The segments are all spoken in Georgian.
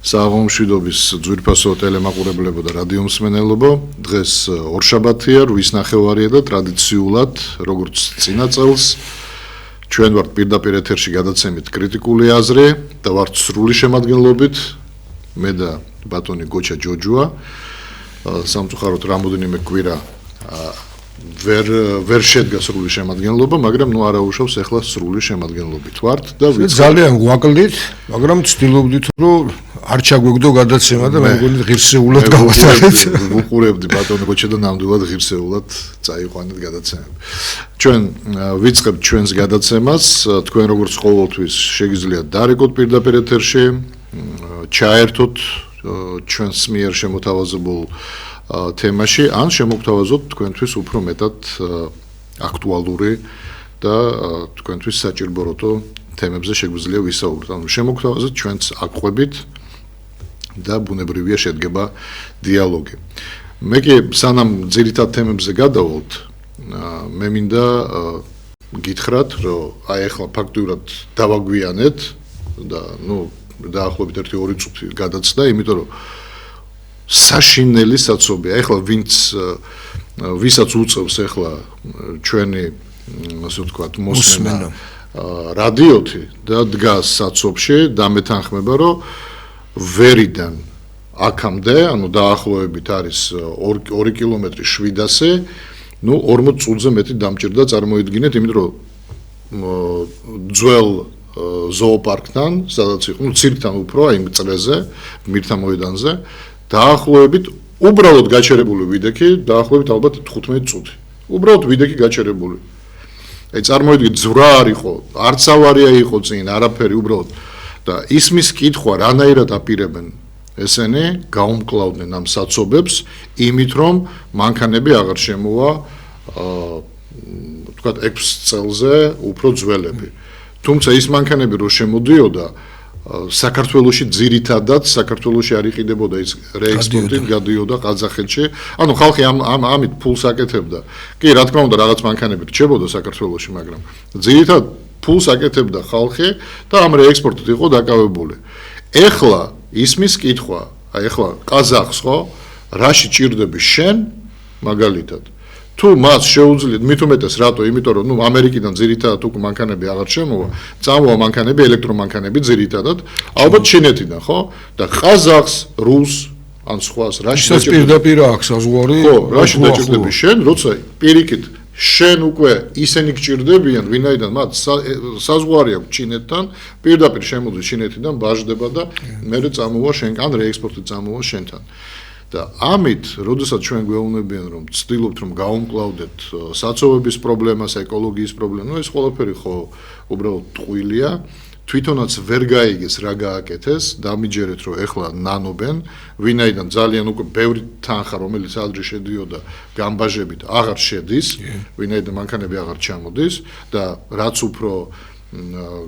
საღამოშვიდობის ძვირფასო ტელემაყურებლებო და რადიომსმენელობო, დღეს ორშაბათია, 8:30-ია და ტრადიციულად, როგორც წინა წელს, ჩვენ ვართ პირდაპირ ეთერში გადაცემით კრიტიკული აზრი და ვართ სრული შემადგენლობით, მე და ბატონი გოჩა ჯოჯუა. სამწუხაროდ რამოდენიმე კვირა ვერ შედგა სრული შემადგენლობა, მაგრამ ნუ არაუშავს ახლა სრული შემადგენლობით ვართ და ძალიან გვაკლდით, მაგრამ ცდილობდით რომ არ ჩაგვეგდო გადაცემა და მე მგონი ღირსეულად გავატარეთ. ვუყურებდი ბატონი გოჩა და ნამდვილად ღირსეულად წაიყვანეთ გადაცემები. ჩვენ ვიწყებთ ჩვენს გადაცემას, თქვენ როგორც ყოველთვის შეგიძლიათ დარეკოთ პირდაპირ ეთერში, ჩაერთოთ ჩვენს მიერ შემოთავაზებულ თემაში, ან შემოგთავაზოთ თქვენთვის უფრო მეტად აქტუალური და თქვენთვის საჭიროებო თემებზე შეგვიძლია ვისაუბროთ. ანუ შემოგთავაზოთ ჩვენს აკვებით და ბუნებრივია შედგება დიალოგი. მე კი სანამ ძირითად თემებზე გადავალთ, მე მინდა გითხრათ, რომ აი ახლა ფაქტურად დავაგვიანეთ და დაახლოებით 1-2 წუთი გადაცდა, იმიტომ რომ საშინელი საცობია. ახლა ვისაც უწევს ახლა ჩვენი ასე ვთქვათ მოსმენა რადიოთი და დგას საცობში და მეთანხმება რომ ვერიდან აქამდე, ანუ დაახლოებით არის 2 კილომეტრი 700, 40 წუთზე მეტი დამჭირდა წარმოიდგინეთ, იმიტომ რომ ძველ ზოოპარკთან, სადაც იყო, ცირკთან უფრო, აი მწრეზე, მირთა მოედანზე დაახლოებით უბრალოდ გაჩერებული ვიდექი, დაახლოებით ალბათ 15 წუთი. უბრალოდ ვიდექი გაჩერებული. აი წარმოიდგინეთ, ზვრა არ იყო, არც ავარია იყო წინ, არაფერი უბრალოდ და ისმის კითხვა რანაირად აპირებენ ესენი გაუმკლავდნენ ამ საცობებს, იმით რომ მანქანები აღარ შემოვა, ვთქვათ 6 წელზე უფრო ძველები. თუმცა ის მანქანები რო შემოდიოდა საქართველოში ძირითადად საქართველოში არ იყიდებოდა ის რეექსპორტით გადიოდა ყაზახეთში. ანუ ხალხი ამით ფულს აკეთებდა. კი, რა თქმა უნდა, რაღაც მანქანები რჩებოდა საქართველოში, მაგრამ ძირითადად ფულს აკეთებდა ხალხი და ამ რეექსპორტით იყო დაკავებული. ეხლა ისმის კითხვა, აი ეხლა ყაზახს ხო, რაში ჭირდები შენ მაგალითად. თუ მას შეუძლიათ, მით უმეტეს რატო? იმიტომ რომ ამერიკიდან ძირითადად უკვე მანქანები აღარ შემოვა, წამოვა მანქანები, ელექტრომანქანები ძირითადად, ალბათ ჩინეთიდან, ხო? და ყაზახს, რუსს, ან სხვას რაში დაჭირდები? პირდაპირ აქვს საზღვარი. ხო, რაში დაჭირდები შენ, როცა პირიქით შენ უკვე ისინი გჭირდებიან, ვინაიდან მათ საზღვარი აქვს ჩინეთთან, პირდაპირ შემოდის ჩინეთიდან, ბაჟდება და მერე წამოვა შენ, ან რეექსპორტით წამოვა შენთან. და ამით, როდესაც ჩვენ გვეუბნებიან, რომ ცდილობთ რომ გაუმკლავდეთ საცობების პრობლემას, ეკოლოგიის პრობლემას, ეს ყველაფერი ხო უბრალოდ ტყუილია, თვითონაც ვერ გაიგეს რა გააკეთეს, დამიჯერეთ რომ ეხლა ნანობენ, ვინაიდან ძალიან უკვე ბევრი თანხა, რომელიც ადრე შედიოდა გამბაჟებით, აღარ შედის, ვინაიდან მანქანები აღარ ჩამოდის და რაც უფრო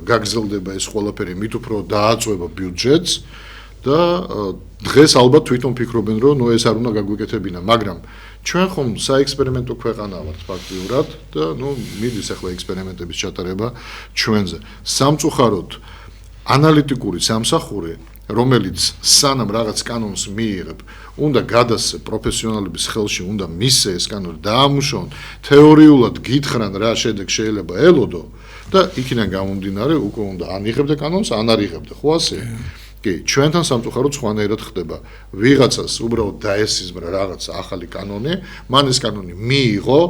გაგრძელდება ეს ყველაფერი, მით უფრო დააწვევა ბიუჯეტს და დღეს ალბათ თვითონ ფიქრობენ რომ ეს არ უნდა გაგვიკეთებინა, მაგრამ ჩვენ ხომ საექსპერიმენტო ქვეყანა ვართ ფაქტიურად და მიდის ახლა ექსპერიმენტების ჩატარება ჩვენზე. სამწუხაროდ ანალიტიკური სამსახური, რომელიც სანამ რაღაც კანონს მიიღებ, უნდა გადასცე პროფესიონალების ხელში, უნდა მისცე ეს კანონი, დაამუშავონ, თეორიულად გითხრან რა შედეგი შეიძლება ელოდო და იქიდან გამომდინარე უკვე უნდა ან იღებდე კანონს, ან არ იღებდე, ხო ასე? კი, ჩვენთან სამწუხაროდ სხვანაირად ხდება. ვიღაცას უბრალოდ დაესიზმრა რაღაც ახალი კანონი, მან ეს კანონი მიიღო,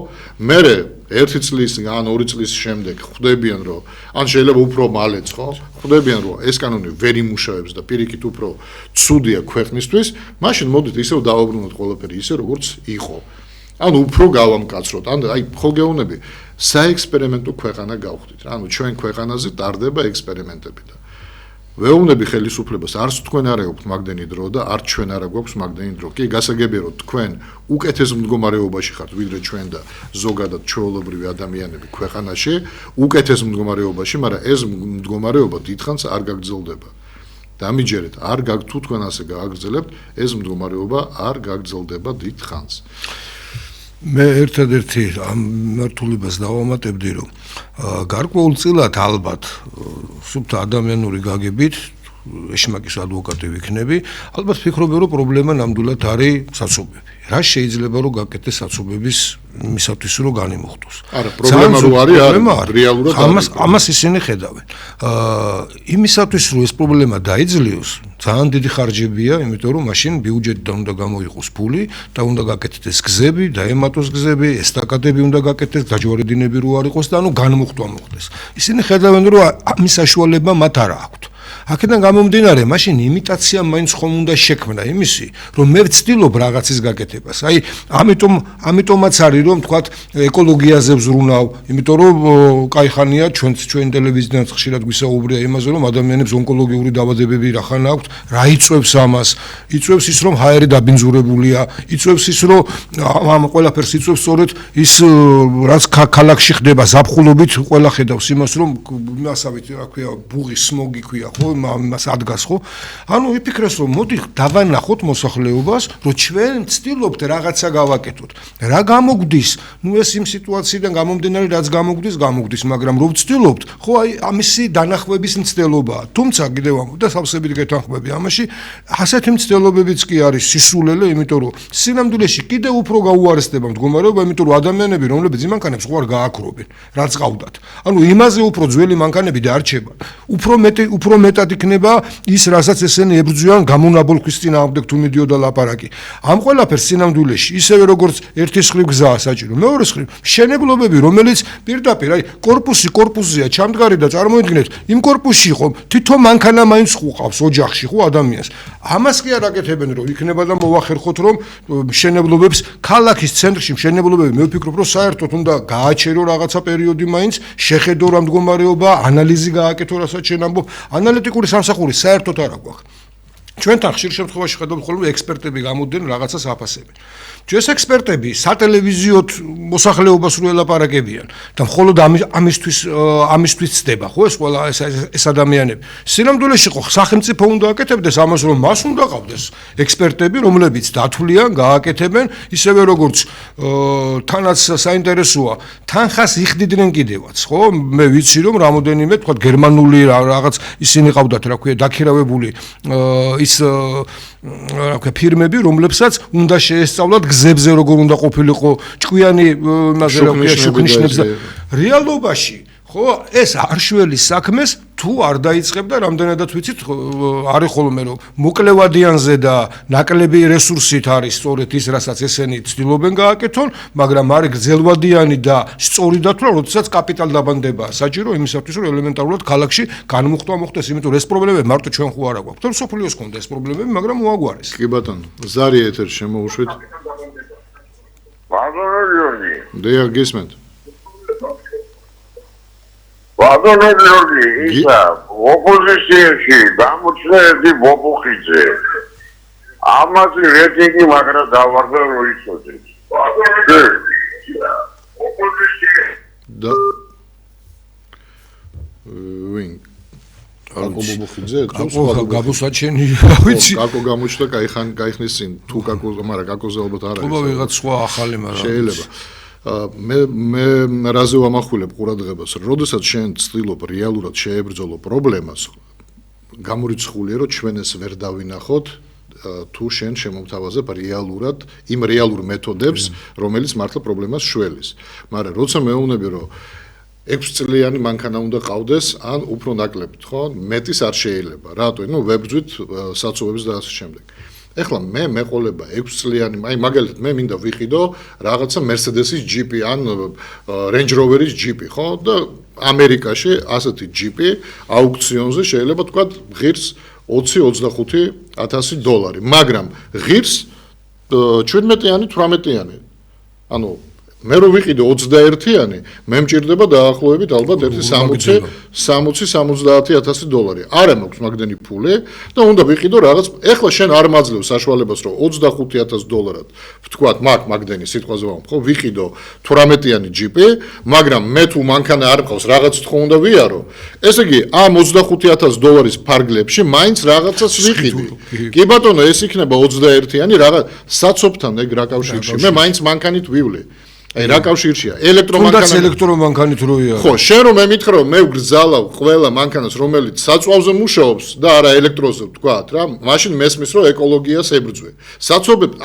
მერე 1 წლის ან 2 წლის შემდეგ ხვდებიან, რომ ან შეიძლება უფრო მალეც, ხო? ხვდებიან, რომ ეს კანონი ვერ იმუშავებს და პირიქით უფრო ცუდია ქვეყნისთვის, მაშინ მოდით ისევ დავაბრუნოთ ყველაფერი ისე, როგორც იყო. ანუ უფრო გავამკაცროთ. აი, ხო გეუბნები, საექსპერიმენტო ქვეყანა გავხდით. ანუ ჩვენ ქვეყანაზე ტარდება ექსპერიმენტები და ვეუბნები ხელისუფლებას, არც თქვენ არ აქვთ მაგდენი დრო და არც ჩვენ არ აგვაქვს მაგდენი დრო. კი, გასაგებია რომ თქვენ უკეთეს მდგომარეობაში ხართ ვიდრე ჩვენ და ზოგადად ჩვეულებრივი ადამიანები ქვეყანაში, უკეთეს მდგომარეობაში, მაგრამ ეს მდგომარეობა დიდხანს არ გაგრძელდება. დამიჯერეთ, თუ თქვენ ასე გააგრძელებთ, ეს მდგომარეობა არ გაგრძელდება დიდხანს. მე ერთადერთი ამ მართულებას დავამატებდი, რომ გარკვეულწილად ალბათ სუფთა ადამიანური გაგებით ეშმაკის ადვოკატი ვიქნები, ალბათ ფიქრობ რომ პრობლემა ნამდვილად არის საცობები. რა შეიძლება რომ გაკეთდეს საცობების მისათვის რომ განიმუხტოს. არა, პრობლემა რო არის, რეალურად ამას ისინი ხედავენ. იმისათვის რომ ეს პრობლემა დაიძლიოს, ძალიან დიდი ხარჯებია, იმიტომ რომ მაშინ ბიუჯეტიდან უნდა გამოიყოს ფული და უნდა გაკეთდეს გზები, დაემატოს გზები, ესტაკადები უნდა გაკეთდეს, დაჯვარედინები რო არ იყოს და ანუ განმუხტვა მოხდეს. ისინი ხედავენ რომ ამის საშუალება მათ არ აქვთ. აქედან გამომდინარე, მაშინ იმიტაცია მაინც ხომ უნდა შექმნა იმისი, რომ მე ვცდილობ რაღაცის გაკეთებას. აი, ამიტომაც არის, რომ თქვათ, ეკოლოგიაზე ვზრუნავ, იმიტომ რომ კაიხანია ჩვენ ტელევიზიიდან ხშირად გვისაუბრია იმაზე, რომ ადამიანებს ონკოლოგიური დაავადებები რახან აქვთ, რა იწვევს ამას? იწვევს ის, რომ ჰაერი დაბინძურებულია, იწვევს ის, რომ ამ ყველაფერს იწვევს სწორედ ის, რაც ქალაქში ხდება, ზაფხულობით ყველა ხედავს იმას, რომ მასავით, რა ქვია, ბუღი, სმოგი ქვია, ხო? მას ადგას ხო? ანუ იფიქრეს რომ მოდი დავანახოთ მოსახლეობას, რომ ჩვენ ვცდილობთ რაღაცა გავაკეთოთ. რა გამოგვდის? ნუ ეს იმ სიტუაციიდან გამომდინარე, რაც გამოგვდის, მაგრამ რომ ვცდილობთ, ხო აი ამისი დანახვების მცდელობაა. თუმცა კიდევ და სავსებით გეთანხმები ამაში, ასეთი მცდელობებიც კი არის სისულელე, იმიტომ რომ სინამდვილეში კიდევ უფრო გაუარესდება მდგომარეობა, იმიტომ რომ ადამიანები, რომლებიც იმ მანქანებს ხო არ გააქრობენ, რაც ყავდათ. ანუ იმაზე უფრო ძველი მანქანები დარჩება. უფრო მეტად იქნება ის, რასაც ესენი ებრძვიან გამონაბოლქვის წინააღმდეგ თუ მიდიოდა ლაპარაკი. ამ ყველაფერს სინამდვილეში, ისევე როგორც ერთის ხრივ გზაა საჭირო, მეორეს ხრივ მშენებლობები, რომელიც პირდაპირ, აი, კორპუსია ჩამდგარი და წარმოიდგინეთ, იმ კორპუსში ხო თვითონ მანქანა მაინც ყავს ოჯახში ხო ადამიანს. ამას კი არ აკეთებენ, რომ იქნება და მოვახერხოთ, რომ მშენებლობებს ქალაქის ცენტრში მშენებლობები, მე ვფიქრობ, რომ საერთოდ უნდა გააჩერო რაღაცა პერიოდი მაინც, შეხედო რა მდგომარეობა, ანალიზი გააკეთო, რასაც შენ ამბობ, ანალიტიკური სამსახური საერთოდ არ აქვს. ჩვენთან ხშირ შემთხვევაში ხედავთ ხოლმე ექსპერტები გამოდიან რაღაცას აფასებენ. ეს ექსპერტები სატელევიზიოდ მოსახლეობას რო ელაპარაკებიან და მხოლოდ ამისთვის ცდება ხო ეს ყველა ეს ადამიანები. სინამდვილეში ხო სახელმწიფო უნდა აკეთებდეს ამას, რომ მას უნდა ყავდეს ექსპერტები, რომლებიც დათვლიან, გააკეთებენ, ისევე როგორც თანაც საინტერესოა, თანხას იხდიდნენ კიდევაც, ხო? მე ვიცი რომ რამოდენიმე თქვა გერმანული რაღაც ისინი ყავდათ, რა ქვია, დაქირავებული რა ქვია ფირმები, რომლებსაც უნდა შეესწავლათ გზებზე როგორ უნდა ყოფილიყო ჭკვიანი იმაზე რა ქვია შუქნიშნებს და რეალობაში ხო ეს არშველის საქმეს თუ არ დაიწყებდა რამდენადაც ვიცით არის ხოლმე რომ მოკლევადიანზე და ნაკლები რესურსით არის სწორედ ის რასაც ესენი ცდილობენ გააკეთონ, მაგრამ არის გრძელვადიანი და სწორი დათვლა, როდესაც კაპიტალ დაბანდებაა საჭირო იმისათვის რომ ელემენტარულად ქალაქში განმუხტვა მოხდეს, იმიტომ რომ ეს პრობლემები მარტო ჩვენ ხო არ აგვაქვს. თუმცა სოფლიოს კონდა ეს პრობლემები, მაგრამ უაგვარეს. კი ბატონო, ზარი ეთერში შემოუშვით. ბატონო გიორგი. დიახ, გისმენთ. ბატონო გიორგი, ისა ოპოზიციაში გამოჩნდა ბობუხიძე. ამაზე რეიტინგი მაგრა დავარდა რო იცოდეს. და ვინ? კაკო ბობუხიძე? გაბუსაჩენი, ვიცი. კაკო გამოჩნდა, кайხნის წინ. თუ კაკო, მაგრამ კაკოზე ალბათ არ არის. თუმცა ვიღაც სხვა ახალი, მაგრამ შეიძლება. მე რაზე ვამახვილებ ყურადღებას, როდესაც შენ ცდილობ რეალურად შეებრძოლო პრობლემას, გამორიცხულია რომ ჩვენ ეს ვერ დავინახოთ თუ შენ შემომთავაზებ რეალურად იმ რეალურ მეთოდებს, რომელიც მართლა პრობლემას შველის. მაგრამ როცა მეუბნები რომ 6 წლიანი მანქანა უნდა ყავდეს, ან უფრო ნაკლებად, ხო? მეტის არ შეიძლება. რატო? ნუ ვებრძვით საცობებს და ასე შემდეგ. ეხლა მე მეყოლება 6 წლიანი, აი მაგალითად მე მინდა ვიყიდო რაღაცა Mercedes-ის ჯიპი ან Range Rover-ის ჯიპი, ხო? და ამერიკაში ასეთი ჯიპი აუქციონზე შეიძლება თქვა ღირს 20-25 $, მაგრამ ღირს 17-იანი, 18-იანი. ანუ მე რო ვიყიდო 21-იანი, მე მჭირდება დაახლოებით ალბათ 60-70 $. არა მაქვს მაგდენი ფული და უნდა ვიყიდო რაღაც. ეხლა შენ არ მაძლევ საშუალებას რომ 25,000 $-ად ვთქვათ მაგდენი სიტყვაზე ვამბობ, ხო, ვიყიდო 18-იანი ჯიპი, მაგრამ მე თუ მანქანა არ მყავს, რაღაც თხო უნდა ვიარო. ესე იგი, ამ 25,000 $-ის ფარგლებში მაინც რაღაცას ვიყიდი. კი ბატონო, ეს იქნება 21-იანი რაღაც საცობთან ეგ რა კავშირში. მე მაინც მანქანით ვივლი. აი რა კავშირშია? თუნდაც ელექტრომანქანა ელექტრომანქანით როია. ხო, შენ რომ მე მითხრა რომ მე ვგრძალავ ყველა მანქანას რომელიც საწვავზე მუშაობს და არა ელექტროზე ვთქვათ რა, მაშინ მესმის რომ ეკოლოგიას ებრძვე.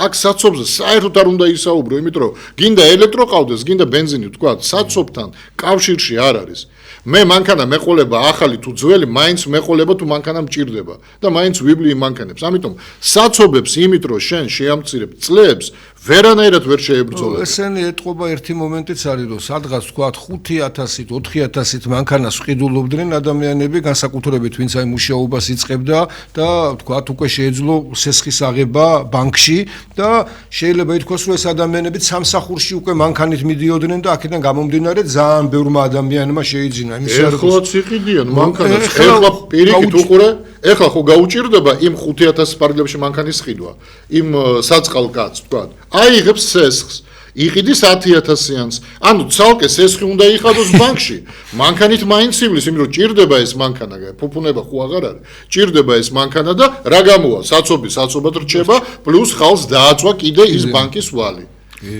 აქ საცობზე საერთოდ არ უნდა ისაუბრო, იმიტომ რომ გინდა ელექტრო ყავდეს, გინდა ბენზინი ვთქვათ, საცობთან კავშირში არ არის. მე მანქანა მეყოლება ახალი თუ ძველი, მაინც მეყოლება თუ მანქანა მჭირდება და მაინც ვიბლი იმ მანქანებს. ამიტომ საცობებს იმით რომ შენ შეამცირებ წლებს ვერანაირად ვერ შეებრძოლებ. ესენი ეთყობა ერთი მომენტიც არის, რომ სადღაც თქვათ 5,000-ით, 4,000-ით მანქანას ვყიდულობდნენ ადამიანები, განსაკუთრებით ვინც აი მუშაობას იწყებდა და თქვათ უკვე შეეძლო სესხის აღება ბანკში და შეიძლება ითქვას, რომ ეს ადამიანები სამსახურში უკვე მანქანით მიდიოდნენ და აქედან გამომდინარე ძალიან ბევრმა ადამიანმა შეიძინა. ეხლაც იყიდიან მანქანას. ეხლა პირიქით უყურე, ეხლა ხო გაუჭირდება იმ 5,000 პარკლებში მანქანის ყიდვა. იმ საწყალ კაცს ვთქვათ. აიღებს სესხს, იყიდის 10,000-იანს. ანუ ცალკე სესხი უნდა იხადოს ბანკში. მანქანით მაინც ივლის, იმიტომ რომ ჭირდება ეს მანქანა, ფუფუნება ხო აღარ არის. ჭირდება ეს მანქანა და რა გამოვა? საცობად რჩება, პლუს ხალხს დააწვა კიდე ის ბანკის ვალი.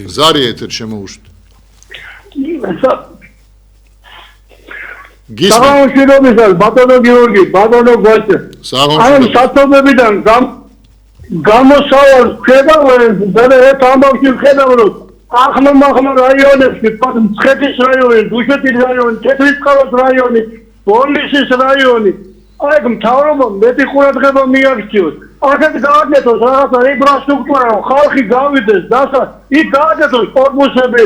ზარი ეთერ შემოუშვით. საღამოშენობისას ბატონო გიორგი, ბატონო გვაჭე. აი საწობებიდან გამოსავალ ხედავენ და ერთ ამბავში ხედავ რომ ახლა რაიონებში, მცხეთის რაიონი, დუშეთის რაიონი, თეთრიწყაროს რაიონი, ბოლნისის რაიონი, აი მთავრობა მეტი ყურადღება მიაქციოს. აქეთ გააკეთოს რაღაცა ინფრასტრუქტურა, რომ ხალხი გავიდეს დასა, იქ გააკეთოს კორპუსები,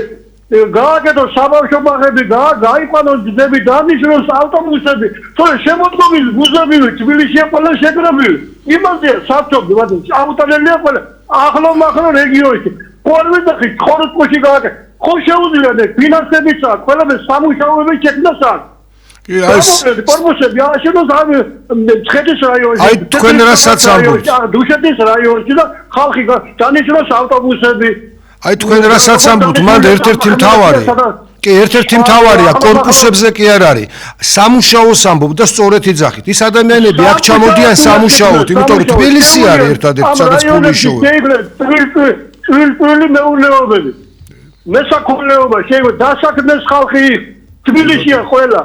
გააკეთოს საბავშვო ბაღები, გაიყვანოს ძები, დანიშნოს ავტობუსები, თორე შემოდგომილი ბუზები თბილისში ყველა შეკრებილი. იმაზე საწობი ვადო, აუტანელია ყველა ახლო რეგიონში. ყოველდღე ხორცში გააკეთე. ხო შეუძლია და ფინანსებიც აქვს, ყველაფერი სამუშაოები შექმნას აქვს. კორპუსები აშენოს ამ მცხეთის რაიონში. აი თქვენ რასაც ამბობთ? დუშეთის რაიონში და ხალხი დანიშნოს ავტობუსები. აი თქვენ რასაც ამბობთ, მანდ ერთ-ერთი მთავარი. კი, ერთ-ერთი მთავარია, კორპუსებზე კი არ არის. სამუშაოს ამბობ და სწორედ იძახით. ის ადამიანები აქ ჩამოდიან სამუშაოდ, იმიტომ რომ თბილისი არის ერთადერთი, სადაც ფული შოვა. წვრილი მეურნეობები. მესაქონლეობა შეიძლება დასაქმდეს ხალხი თბილისია ყველა.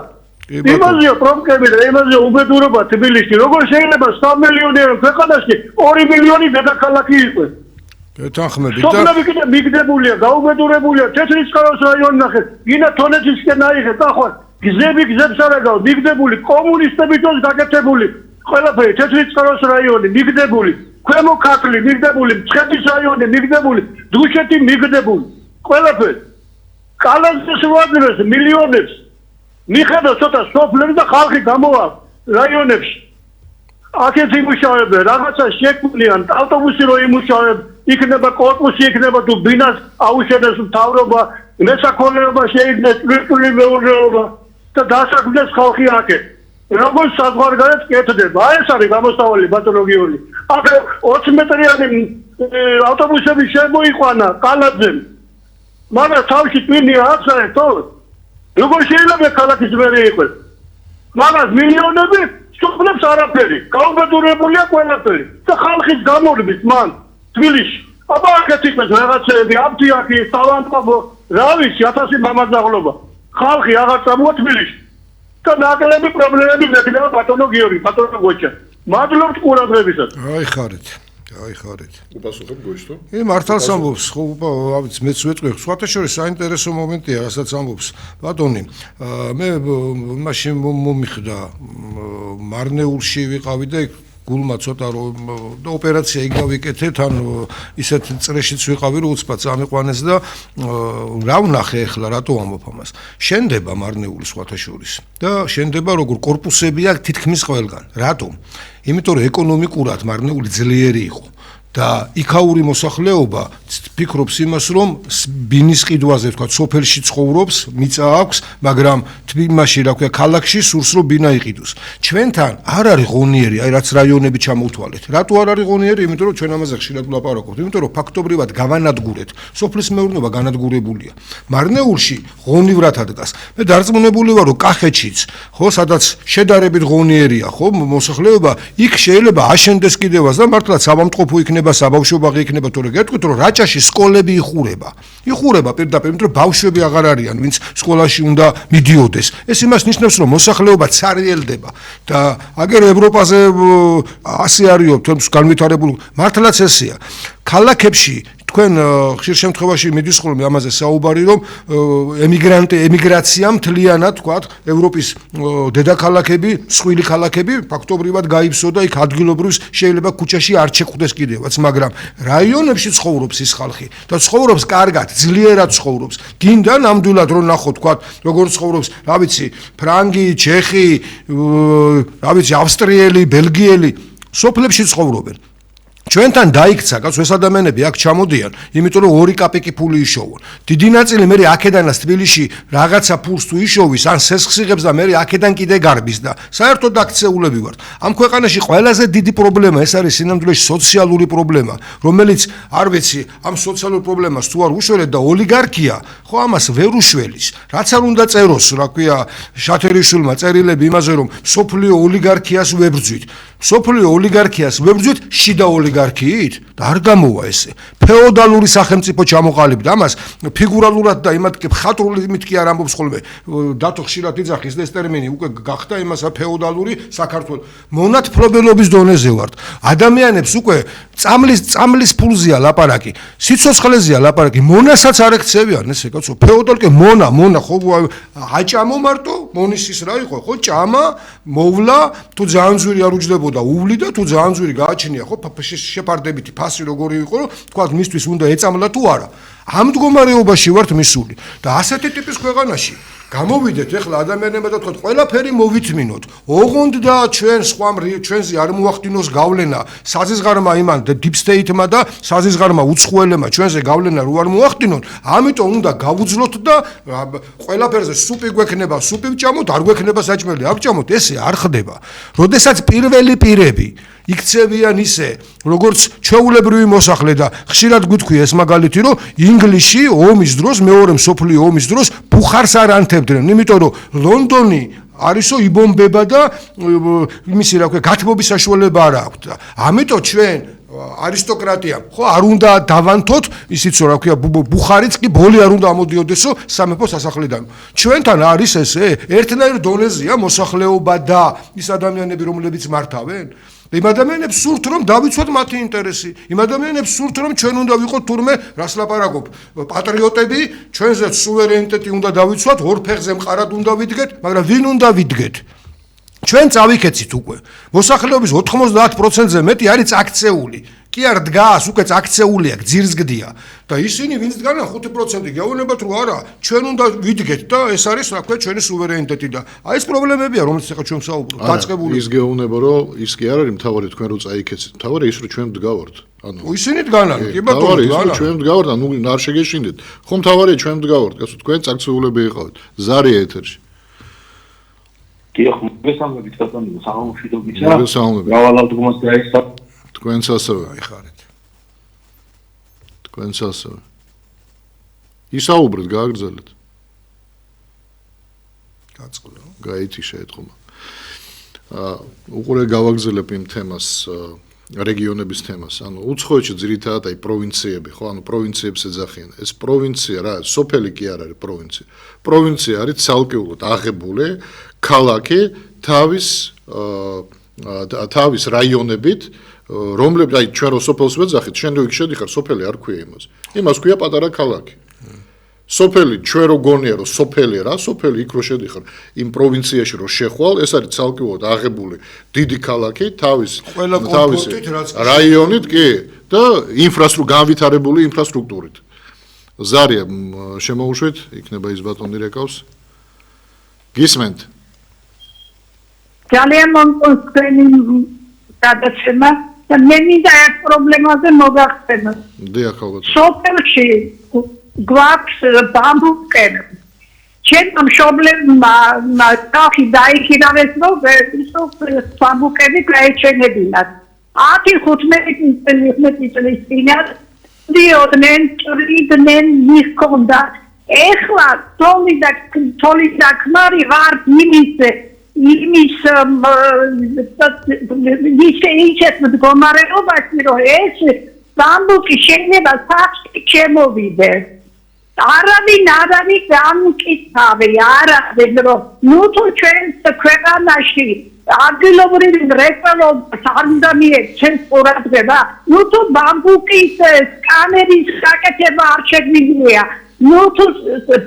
იმაზეა პრობლემები და იმაზეა უბედურობა თბილისში. როგორ შეიძლება 3 მილიონი ქვეყანაში 2 მილიონი დედაქალაქი იყოს? ეთანხმებით და სოფლები კიდე მიგდებულია, გაუბედურებულია, თეთრიწყაროს რაიონი ნახეთ, გინა თონეთისკენ აიღეთ, ახლა გზებს არ აგავ, მიგდებული, კომუნისტები თოს გაკეთებული, ყველაფერი თეთრიწყაროს რაიონი მიგდებული, ქვემო ქართლი მიგდებული, მცხეთის რაიონი მიგდებული, დუშეთი მიგდებული, ყველაფერი. კალანძეს ვადრეს მილიონებს. მიხედა ცოტა სოფლები და ხალხი გამოვა რაიონებში. აქეთ იმუშავებენ, რაღაცა შექმნიან, ავტობუსი რო იმუშავებ, იქნება კორპუსი, იქნება თუ ბინას აუშენეს მთავრობა, მესაქონლეობა შეიქმნეს, ვირტუალური მეურნეობა და დასაქმდეს ხალხი აქეთ. როგორ საზღვარგარეთ კეთდება? აი ეს არის გამოსავალი ბატონო გიორგი. აქ 20 მეტრიანი ავტობუსები შემოიყვანა კალაძემ. მაგრამ თავში ტვინი აქვს საერთო? როგორ შეიძლება ქალაქის მერი იყოს? მაგრამ მილიონები სოფლებს არაფერი, გაუბედურებულია ყველაფერი და ხალხის გამორბით მან თბილისში. აბა აქეთ იყოს რაღაცები, აფთიაქი, სავანტყაბო, რა ვიცი, 1000 მამაძაღლობა. ხალხი აღარ წამოვა თბილისში. და ნაკლები პრობლემები მექნება ბატონო გიორგი, ბატონო გოჩა. მადლობთ ყურადღებისას. აი ხარით. უპასუხებ გოჩთო? მართალს ამბობს, ხო, ავიც მეც ვეტყვი, სხვათა შორის საინტერესო მომენტია, რასაც ამბობს ბატონი. მე მაშინ მომიხდა მარნეულში ვიყავი და გულმა ცოტა რომ ოპერაცია იქ გავიკეთეთ, ან ისეთ წრეშიც ვიყავი, რომ უცბად წამიყვანეს და რა ვნახე ახლა, რატო ამბობ ამას? შენდება მარნეული სხვათა შორის და შენდება როგორ კორპუსები აქვს თითქმის ყველგან. რატომ? იმიტომ რომ ეკონომიკურად მარნეული ძლიერი იყო. და იქაური მოსახლეობა ფიქრობს იმას, რომ ბინის ყიდვაზე თქვა, სოფელში ცხოვრობს, მიწა აქვს, მაგრამ თბილისში, რა ქვია, ქალაქში სურს რომ ბინა იყიდოს. ჩვენთან არ არის ღონიერი, აი რაც რაიონები ჩამოვთვალეთ. რატო არ არის ღონიერი? იმიტომ რომ ჩვენ ამაზე ხშირად ვლაპარაკობთ, იმიტომ რომ ფაქტობრივად გავანადგურეთ. სოფლის მეურნეობა განადგურებულია. მარნეულში ღონივრად ადგას. მე დარწმუნებული ვარ, რომ კახეთშიც, ხო, სადაც შედარებით ღონიერია, ხო, მოსახლეობა იქ შეიძლება აშენდეს კიდევაც და მართლაც ავამტყოფო იქნება იქნება, საბავშვო ბაღი იქნება, თორე გეტყვით, რომ რაჭაში სკოლები იხურება. იხურება პირდაპირ, იმიტომ რომ ბავშვები აღარ არიან, ვინც სკოლაში უნდა მიდიოდეს. ეს იმას ნიშნავს, რომ მოსახლეობა ცარიელდება და აგერ ევროპაზე ასე არისო, თუმცა განვითარებული მართლაც ესეა. ქალაქებში თქვენ ხშირ შემთხვევაში მიდის ხოლმე ამაზე საუბარი, რომ ემიგრაცია მთლიანად, თქვათ, ევროპის დედაქალაქები, მსხვილი ქალაქები ფაქტობრივად გაიფსო და იქ ადგილობრივს შეიძლება ქუჩაში არ შეხვდეს კიდევაც, მაგრამ რაიონებში ცხოვრობს ის ხალხი და ცხოვრობს კარგად, ძლიერად ცხოვრობს. გინდა ნამდვილად რომ ნახოთ, თქვათ, როგორ ცხოვრობს, რა ვიცი, ფრანგი, ჩეხი, რა ვიცი, ავსტრიელი, ბელგიელი, სოფლებში ცხოვრობენ. ჩვენთან დაიქცა, კაცო, ეს ადამიანები აქ ჩამოდიან, იმიტომ რომ 2 კაპიკი ფული იშოვონ. დიდი ნაწილი მე აქედანაც თბილისში რაღაცა ფულს თუ იშოვის, ან სესხს იღებს და მე აქედან კიდე გარბის და საერთოდ აქცეულები ვართ. ამ ქვეყანაში ყველაზე დიდი პრობლემა ეს არის სინამდვილეში სოციალური პრობლემა, რომელიც არ ვიცი, ამ სოციალურ პრობლემას თუ არ უშველეთ და ოლიგარქია, ხო ამას ვერ უშველის. რაც არ უნდა წეროს, რა ქვია, შათერიშვილმა წერილები იმაზე, რომ სოფლიო ოლიგარქიას ვებრძვით. სოფლიო ოლიგარქიას ვებრძვით შიდა ოლიგარქიით და არ გამოვა ესე. ფეოდალური სახელმწიფო ჩამოყალიბდა ამას ფიგურალურად და იმათ კი მხატვრული მითქი არ ამბობს ხოლმე. დათო ხშირად იძახის ეს ტერმინი უკვე გახდა იმასა ფეოდალური საქართველო. მონათფლობელობის დონეზე ვართ. ადამიანებს უკვე წამლის ფულზეა ლაპარაკი, სიცოცხლეზეა ლაპარაკი, მონასაც არ ეკცევიან ესე კაცო. ფეოდალკე მონა ხო აჭამო მარტო, მონისის რა იყო, ხო ჭამა, მოვლა, თუ ძალიან ძვირი არ უჯდებოდა უვლიდა, თუ ძალიან ძვირი გააჩნია, ხო შეფარდებითი ფასი როგორი იყო, თქვა მისთვის უნდა ეწამლა თუ არა. ამ მდგომარეობაში ვართ მისული და ასეთი ტიპის ქვეყანაში გამოვიდეთ ეხლა ადამიანებმა და თქვათ ყველაფერი მოვითმინოთ. ოღონდ და ჩვენზე არ მოახდინოს გავლენა საზისღარმა იმან deep state-მა და საზისღარმა უცხოელებმა ჩვენზე გავლენა რო არ მოახდინონ, ამიტომ უნდა გავუძლოთ და ყველაფერზე სუპი გვექნება, სუპი ვჭამოთ, არ გვექნება საჭმელი, არ ვჭამოთ, ესე არ ხდება. როდესაც პირველი პირები იქცევიან ისე, როგორც ჩვეულებრივი მოსახლე და ხშირად გვიტყვი ეს მაგალითი, რომ ინგლისში ომის დროს, მეორე მსოფლიო ომის დროს ბუხარს არ ანთებდნენ, იმიტომ რომ ლონდონი არისო იბომბება და იმისი რა ქვია, გათბობის საშუალება არ აქვს. ამიტომ ჩვენ არისტოკრატია, ხო, არ უნდა დავანთოთ ისიც რა ქვია, ბუხარიც კი ბოლი არ უნდა ამოდიოდესო სამეფო სასახლიდან. ჩვენთან არის ესე, ერთნაირ დონეზეა მოსახლეობა და ის ადამიანები, რომლებიც მართავენ. იმ ადამიანებს სურთ რომ დავიცვათ მათი ინტერესი. იმ ადამიანებს სურთ რომ ჩვენ უნდა ვიყოთ თურმე რას ლაპარაკობ, პატრიოტები, ჩვენზე სუვერენიტეტი უნდა დავიცვათ, ორ ფეხზე მყარად უნდა ვიდგეთ, მაგრამ ვინ უნდა ვიდგეთ? ჩვენ წავიქეცით უკვე. მოსახლეობის 90%-ზე მეტი არის აქცეული. კი არ დგას, უკვე აქცეულია, გძირსგდია. და ისინი ვინც დგანან 5% გეუბნებათ რომ არა, ჩვენ უნდა ვიდგეთ და ეს არის რა ქვია ჩვენი სუვერენიტეტი და აი ეს პრობლემებია, რომელიც ახლა ჩვენ ვსაუბრობთ, დაწყებული. ის გეუბნება რომ ის კი არ არის მთავარი თქვენ რო წაიქეცით. მთავარი ის რომ ჩვენ ვდგავართ. ისინი დგანან, კი ბატონო, დგანან. ჩვენ ვდგავართ, ანუ არ შეგეშინდეთ. ხო მთავარია ჩვენ ვდგავართ, გასულ თქვენ წაქცეულები იყავით. ზარია ეთერში. დიახ, მოგესალმებით ბატონო, სამომშვიდობისა. მოგესალმებით. გავალავდგმოს დაესწა. თქვენც ასევე. ხარეთ. თქვენც ასევე. ისაუბრეთ, გააგრძელეთ. გაწყლა. გაითი შეეთყობა. უყურე გავაგრძელებ იმ თემას, რეგიონების თემას. ანუ უცხოეთში ძირითადად აი პროვინციები, ხო, ანუ პროვინციებს ეძახიან. ეს პროვინცია რა, სოფელი კი არ არის პროვინცია. პროვინცია არის ცალკეულად აღებული ქალაქი თავის რაიონებით, რომლებიც აი ჩვენ რო სოფელს ვეძახით, შენ რო იქ შედიხარ, სოფელი არ ქვია იმას. იმას ქვია პატარა ქალაქი. სოფელი ჩვენ რო გონია რომ სოფელი რა, სოფელი იქ რო შედიხარ, იმ პროვინციაში რო შეხვალ, ეს არის ცალკეულად აღებული დიდი ქალაქი თავის რაიონით, კი, და განვითარებული ინფრასტრუქტურით. ზარია შემოუშვით, იქნება ის ბატონი რეკავს. გისმენთ? ძალიან მომწონს გადაცემა და მე მინდა ერთ პრობლემაზე მოგახსენოთ. დიახ, ალბათ. სოფელში გვაქვს ბამბუკები. ჩვენ მშობლებმა ხალხი დაიხირავეს, რომ ბამბუკები გაეჩენებინათ. 10-15 წლის წინათ დიოდნენ, ჭრიდნენ, მიხონდა. ეხლა თოლი და ქმარი ვარ იმის მდგომარეობაში, რომ ეს ბამბუკი შეიძლება სახში შემოვიდეს. არავინ არ არის გამკითხავი, არავინ რომ ნუ თუ ჩვენს ქვეყანაში ადგილობრივი მრეწველობას არ უნდა მიეცეს ყურადღება, ნუ თუ ბამბუკის სკამერის გაკეთება არ შეგვიძლია, ნუ თუ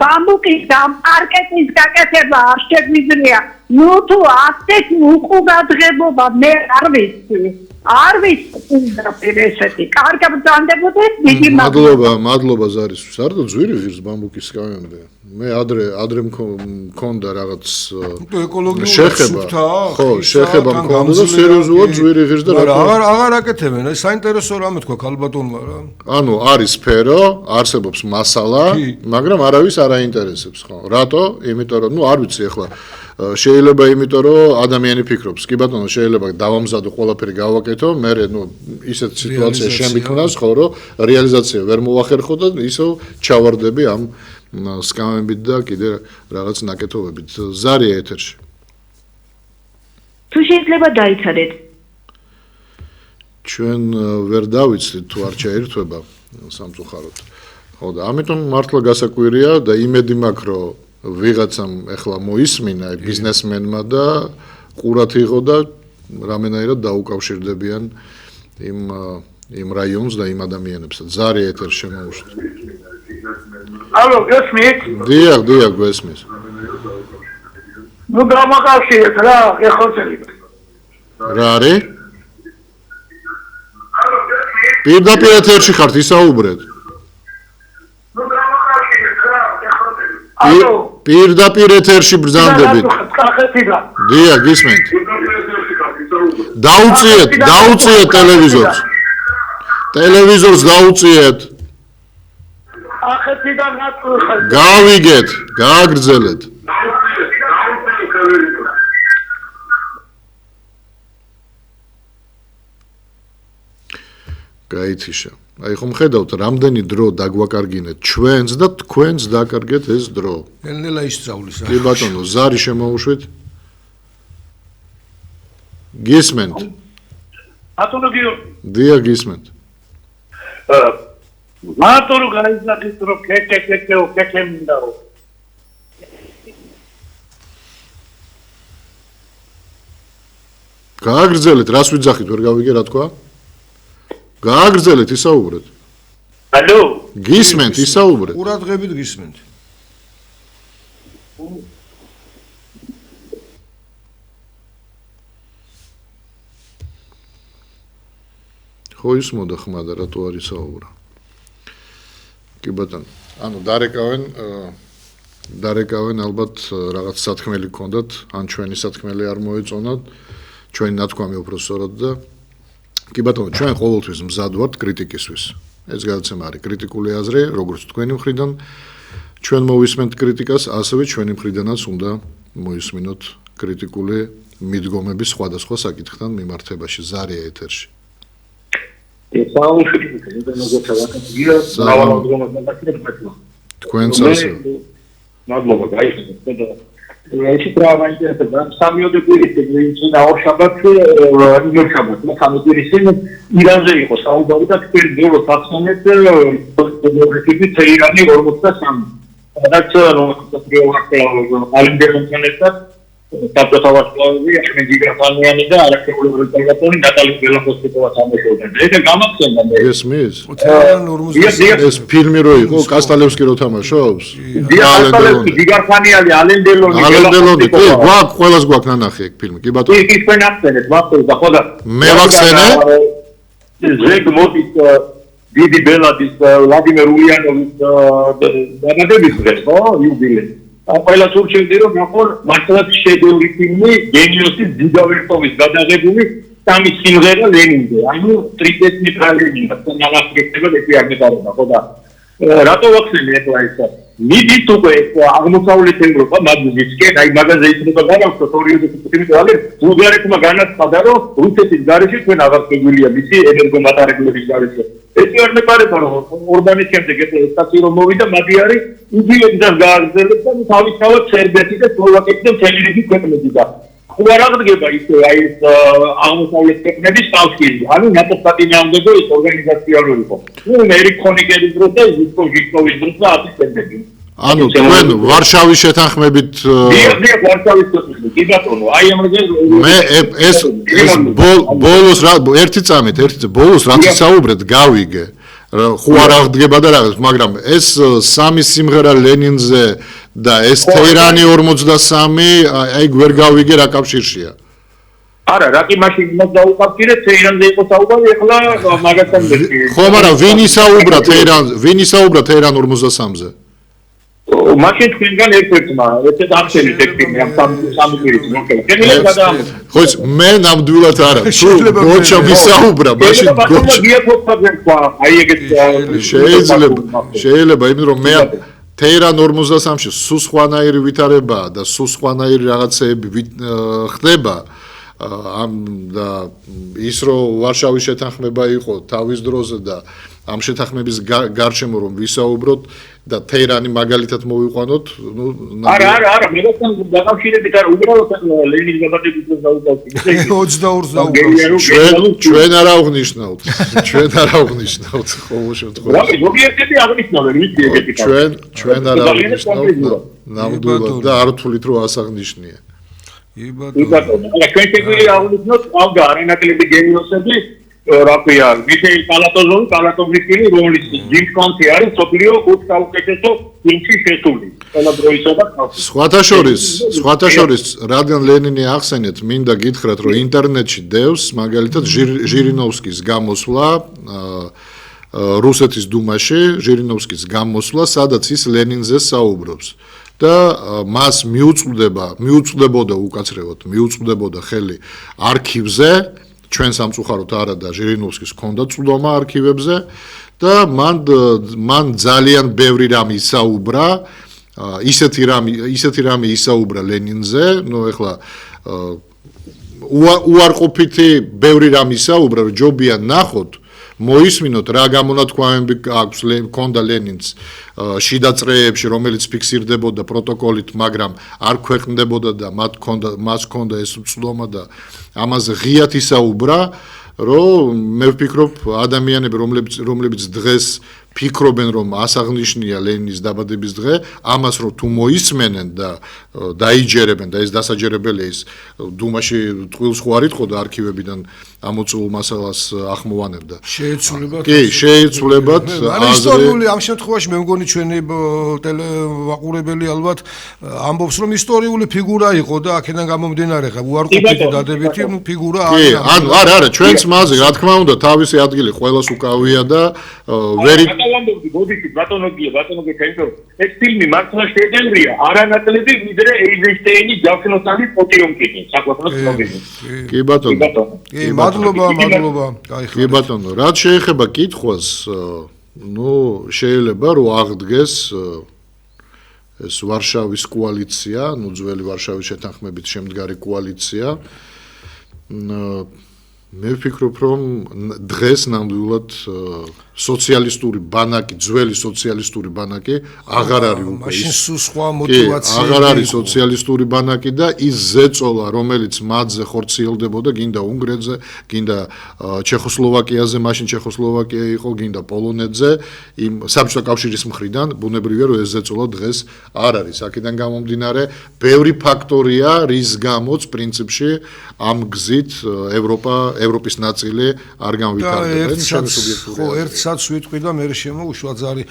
ბამბუკის დამპარკეტის გაკეთება არ შეგვიძლია, ნუ თუ ასეთ უყურადღებობა მე არ ვიცი. არ ვიცი ესეთი. კარგად ბრძანდებოდეს, დიდი მადლობა ზარისთვის. არ და ძვირი ღირს ბამბუკის სკამემდე. მე ადრე მქონდა რაღაც ეკოლოგიური შეხება. ხო, შეხება მქონდა და სერიოზულად ძვირი ღირს და აღარ აკეთებენ. ეს საინტერესო რამე თქვა ქალბატონმა რა. ანუ არის სფერო, არსებობს მასალა, მაგრამ არავის არ აინტერესებს, ხო? რატო? იმიტომ რომ, არ ვიცი ახლა შეიძლება იმიტომ რომ ადამიანი ფიქრობს, კი ბატონო, შეიძლება დავამზადო ყველაფერი გავაკეთო, მე ისეთ სიტუაცია შემიქმნას, ხო, რომ რეალიზაცია ვერ მოახერხო და ისევ ჩავარდები ამ სკამებით და კიდე რაღაც ნაკეთობებით. ზარია ეთერში. თუ შეიძლება დაიცადეთ. ჩვენ ვერ დავიცდით თუ არ ჩაერთვება სამწუხაროდ. ხო და ამიტომ მართლა გასაკვირია და იმედი მაქვს, რომ ვიღაცამ ეხლა მოისმინა ბიზნესმენმა და ყურად იღო და რამენაირად დაუკავშირდებიან იმ რაიონს და იმ ადამიანებს. ზარია ეთერში შემოუშვით. ალო, გესმით? დიახ, გესმის. ნუ გამაკავშირეთ რა, ეხოცებით. რა არის? პირდაპირ ეთერში ხართ, ისაუბრეთ. ნუ გამაკავშირეთ რა, ეხოცებით. ალო, პირდაპირ ეთერში ბრძანდებით. კახეთიდან. დიახ, გისმენთ. დაუწიეთ ტელევიზორს. ტელევიზორს დაუწიეთ. კახეთიდან ნატურხა. გავიგეთ, გააგრძელეთ. გაითიშა. აი ხომ ხედავთ, რამდენი დრო დაგვაკარგინეთ ჩვენს და თქვენს დაკარგეთ ეს დრო. ნელ-ნელა ისწავლის. კი ბატონო, ზარი შემოუშვით. გისმენთ. ბატონო გიორგი. დიახ, გისმენთ. მარტო გაიზახით რომ კეკემინდაო. გააგრძელეთ, რას ვიძახით, ვერ გავიგე რა თქვა? გააგრძელეთ, ისაუბრეთ. ალო. გისმენთ, ისაუბრეთ. ყურადღებით გისმენთ. ხო ისმოდა ხმა და რატო არ ისაუბრა? კი ბატონო, ანუ დარეკავენ ალბათ რაღაც სათქმელი გქონდათ, ან ჩვენი სათქმელი არ მოეწონათ, ჩვენი ნათქვამი უფრო სწორად და კი ბატონო, ჩვენ ყოველთვის მზად ვართ კრიტიკისთვის. ეს გადაცემა არის კრიტიკული აზრი, როგორც თქვენი მხრიდან ჩვენ მოვისმენთ კრიტიკას, ასევე ჩვენი მხრიდანაც უნდა მოისმინოთ კრიტიკული მიდგომები სხვადასხვა საკითხთან მიმართებაში. ზარია ეთერში. თქვენც ასე. მადლობა, გაიხსნა. ეს პრავა ინტერესება. სამიოდე კვირის შაბათს ირანზე იყო საუბარი და თქვენ ბოლოს ახსენეთ თეირანი 43. სადაც ალინდელონთან საბჭოთავაშკოლები ახმედიგრაფანიანი და არქეოლოგიური დელაპონი ნატალი ბელაფოსკოვა სამეშოვდნენ. ეს გამახსენდა მე. ესმის? ეს ფილმი რო იყო, კასტალევსკი რო თამაშობს? კასტალევსკი, გიგარფანიანი, ალენდელონი. ალენდელონი, კი, ყველას გვაქვს ნანახი ეგ ფილმი, კი ბატონო. კი, თქვენ ახსენეთ, მახსოვდა ხო და მე ვახსენე? ზეგმოტის დიდი ბელადის ვლადიმერ ულიანოვის დაბადების დღეს, ხო, იუბილეი. ყველა თურქები რომ ნახონ მართლაც შედევრი ფილმი გენიოსის დიდავერტოვის გადაღებული სამი სიმღერა ლენინზე. ანუ ტრიტესნი პრალენინა, ნალახგება ეს არ მეტარება, ხო და რატო ვახსენე ახლა ეს? მიდით უკვე აღმოსავლეთ ევროპა მაგზისკენ, აი მაგაზე იქნება განაცხადო თორიოდები, ბულგარეთმა განაცხადა, რომ რუსეთის გარეშე ჩვენ აღარ შეგვიძლია მისი ენერგომატარებლების გარეშე. ეს არ მეპარება, რომ ორბანის შემდეგ ეს სტატიო რომ მოვიდა, მადი არის იგივე გზას გააგრძელებს და თავისთავად სერბეთი და სლოვაკეთი და მთელი რიგი ქვეყნები და არ აღდგება ისე აი ეს აღმოსავლეთ ქვეყნების კავშირი. ანუ ნატოს პატიმრამდე ეს ორგანიზაცია რო იყო. ნუ ერიკ ჰონიკერის დროს და ვიტკოვის დროს და ასე შემდეგ. ანუ თქვენ ვარშავის შეთანხმებით ვარშავის შეთანხმებით კი ბატონო აი ამაზე მე ეს ბოლოს რა ერთი წამით ბოლოს რაც საუბრეთ გავიგე ხო არ აღდგება და რაღაც მაგრამ ეს სამი სიმღერა ლენინზე და ეს თეირანი 43 აი ვერ გავიგე რა კავშირშია არა რა კი მაშინ იმას დაუკავშირე თეირანზე იყო საუბარი ეხლა მაგასთან მეტი ხო მაგრამ ვინ ისაუბრა თეირან 43-ზე მაშინ თქვენგან ერთ-ერთმა ერთ-ერთ ახსენე ტექსტი ამ სამი პირით მოკლა. ხო მე ნამდვილად არა. თუ გოჩა ვისაუბრა, მაშინ გოჩა. აი ეგეთ შეიძლება იმიტომ რომ მე თეირან 43-ში სულ სხვანაირი ვითარებაა და სულ სხვანაირი რაღაცეები ხდება. და ის რომ ვარშავის შეთანხმება იყო თავის დროზე და ამ შეთანხმების გარშემო რომ ვისაუბროთ და თეირანი მაგალითად მოვიყვანოთ, ნუ არა, მეგოთან დაკავშირებით არა, უბრალოდ ლენინის გადაწყვეტის დროს დაუკავშირეთ. 22-ს დაუკავშირეთ. ჩვენ არა აღნიშნავთ. ყოველ შემთხვევაში. რა, ზოგიერთები აღნიშნავენ, ვიცი ეგეთი კაცი. ჩვენ არა აღნიშნავთ. ნამდვილად და არ ვთვლით რომ ასაღნიშნია. იბატონო, ჩვენ შეგვიძლია აღნიშნოთ ავგა არანაკლები გენიოსები რა ქვია, მიხეილ კალატოზოვი, რომლის ჯიმ კონტი არის სოფლიო საუკეთესო ფილმში შესული. ყველა დროისა და ხალხის. სხვათა შორის, რადგან ლენინი ახსენეთ, მინდა გითხრათ, რომ ინტერნეტში დევს, მაგალითად ჟირინოვსკის გამოსვლა რუსეთის დუმაში, ჟირინოვსკის გამოსვლა, სადაც ის ლენინზე საუბრობს. და მას მიუწვდებოდა ხელი არქივზე ჩვენ სამწუხაროდ არა და ჟირინოვსკის ჰქონდა წვდომა არქივებზე და მან ძალიან ბევრი რამ ისაუბრა ისეთი რამე ისაუბრა ლენინზე ნუ ეხლა უარყოფითი ბევრი რამ ისაუბრა რომ ჯობია ნახოთ მოისმინოთ რა გამონათქვამები აქვს ქონდა ლენინს შიდა წრეებში რომელიც ფიქსირდებოდა პროტოკოლით მაგრამ არ ქვეყნდებოდა და მას ქონდა ეს წვდომა და ამაზე ღიად ისაუბრა რომ მე ვფიქრობ ადამიანები რომლებიც დღეს ფიქრობენ რომ ასაღნიშნია ლენინის დაბადების დღე ამას რომ თუ მოისმენენ და დაიჯერებენ და ეს დასაჯერებელია ის დუმაში ტყუილს ხო არ იტყოდა არქივებიდან ამოწურულ მასალას ახმოვანებდა შეეცვლებათ კი შეეცვლებათ ისტორიული ამ შემთხვევაში მე მგონი ჩვენი ტელევაყურებელი ალბათ ამბობს რომ ისტორიული ფიგურა იყო და აქედან გამომდინარე ხა უარყოფითი დადებითი ფიგურა არის ანუ არა ჩვენც მასზე რა თქმა უნდა თავისი ადგილი ყველას უკავია და ვერი ბატონო კენჭო ეს ფილმი მართლა შეძენრია არანაკლები ვიდრე ეიზენშტეინის ჯავშნოსანი პოტიომკინი საკვეთლოს მოგიძინე კი ბატონო კი მადლობა კი ბატონო რაც შეეხება კითხვას ნუ შეიძლება რომ აღდგეს ეს ვარშავის კოალიცია ნუ ძველი ვარშავის შეთანხმებით შემდგარი კოალიცია მე ვფიქრობ რომ დღეს ნამდვილად სოციალისტური ბანაკი ძველი სოციალისტური ბანაკი აღარ არის უკვე მაშინ სულ სხვა мотиваცია აღარ არის სოციალისტური ბანაკი და ის ზეწოლა რომელიც მათზე ხორციელდებოდა გინდა უნგრეთზე გინდა ჩეხოსლოვაკიაზე მაშინ ჩეხოსლოვაკია იყო გინდა პოლონეთზე იმ საბჭოთა კავშირის მხრიდან ბუნებრივია რომ ეს ზეწოლა დღეს არ არის აქედან გამომდინარე ბევრი ფაქტორია რის გამოც პრინციპში ამ გზით ევროპის ნაწილი არ განვითარდება ეს ჩემი სუბიექტური ხო ერთსაც ვიტყვი და მე შემოუშვა ძალი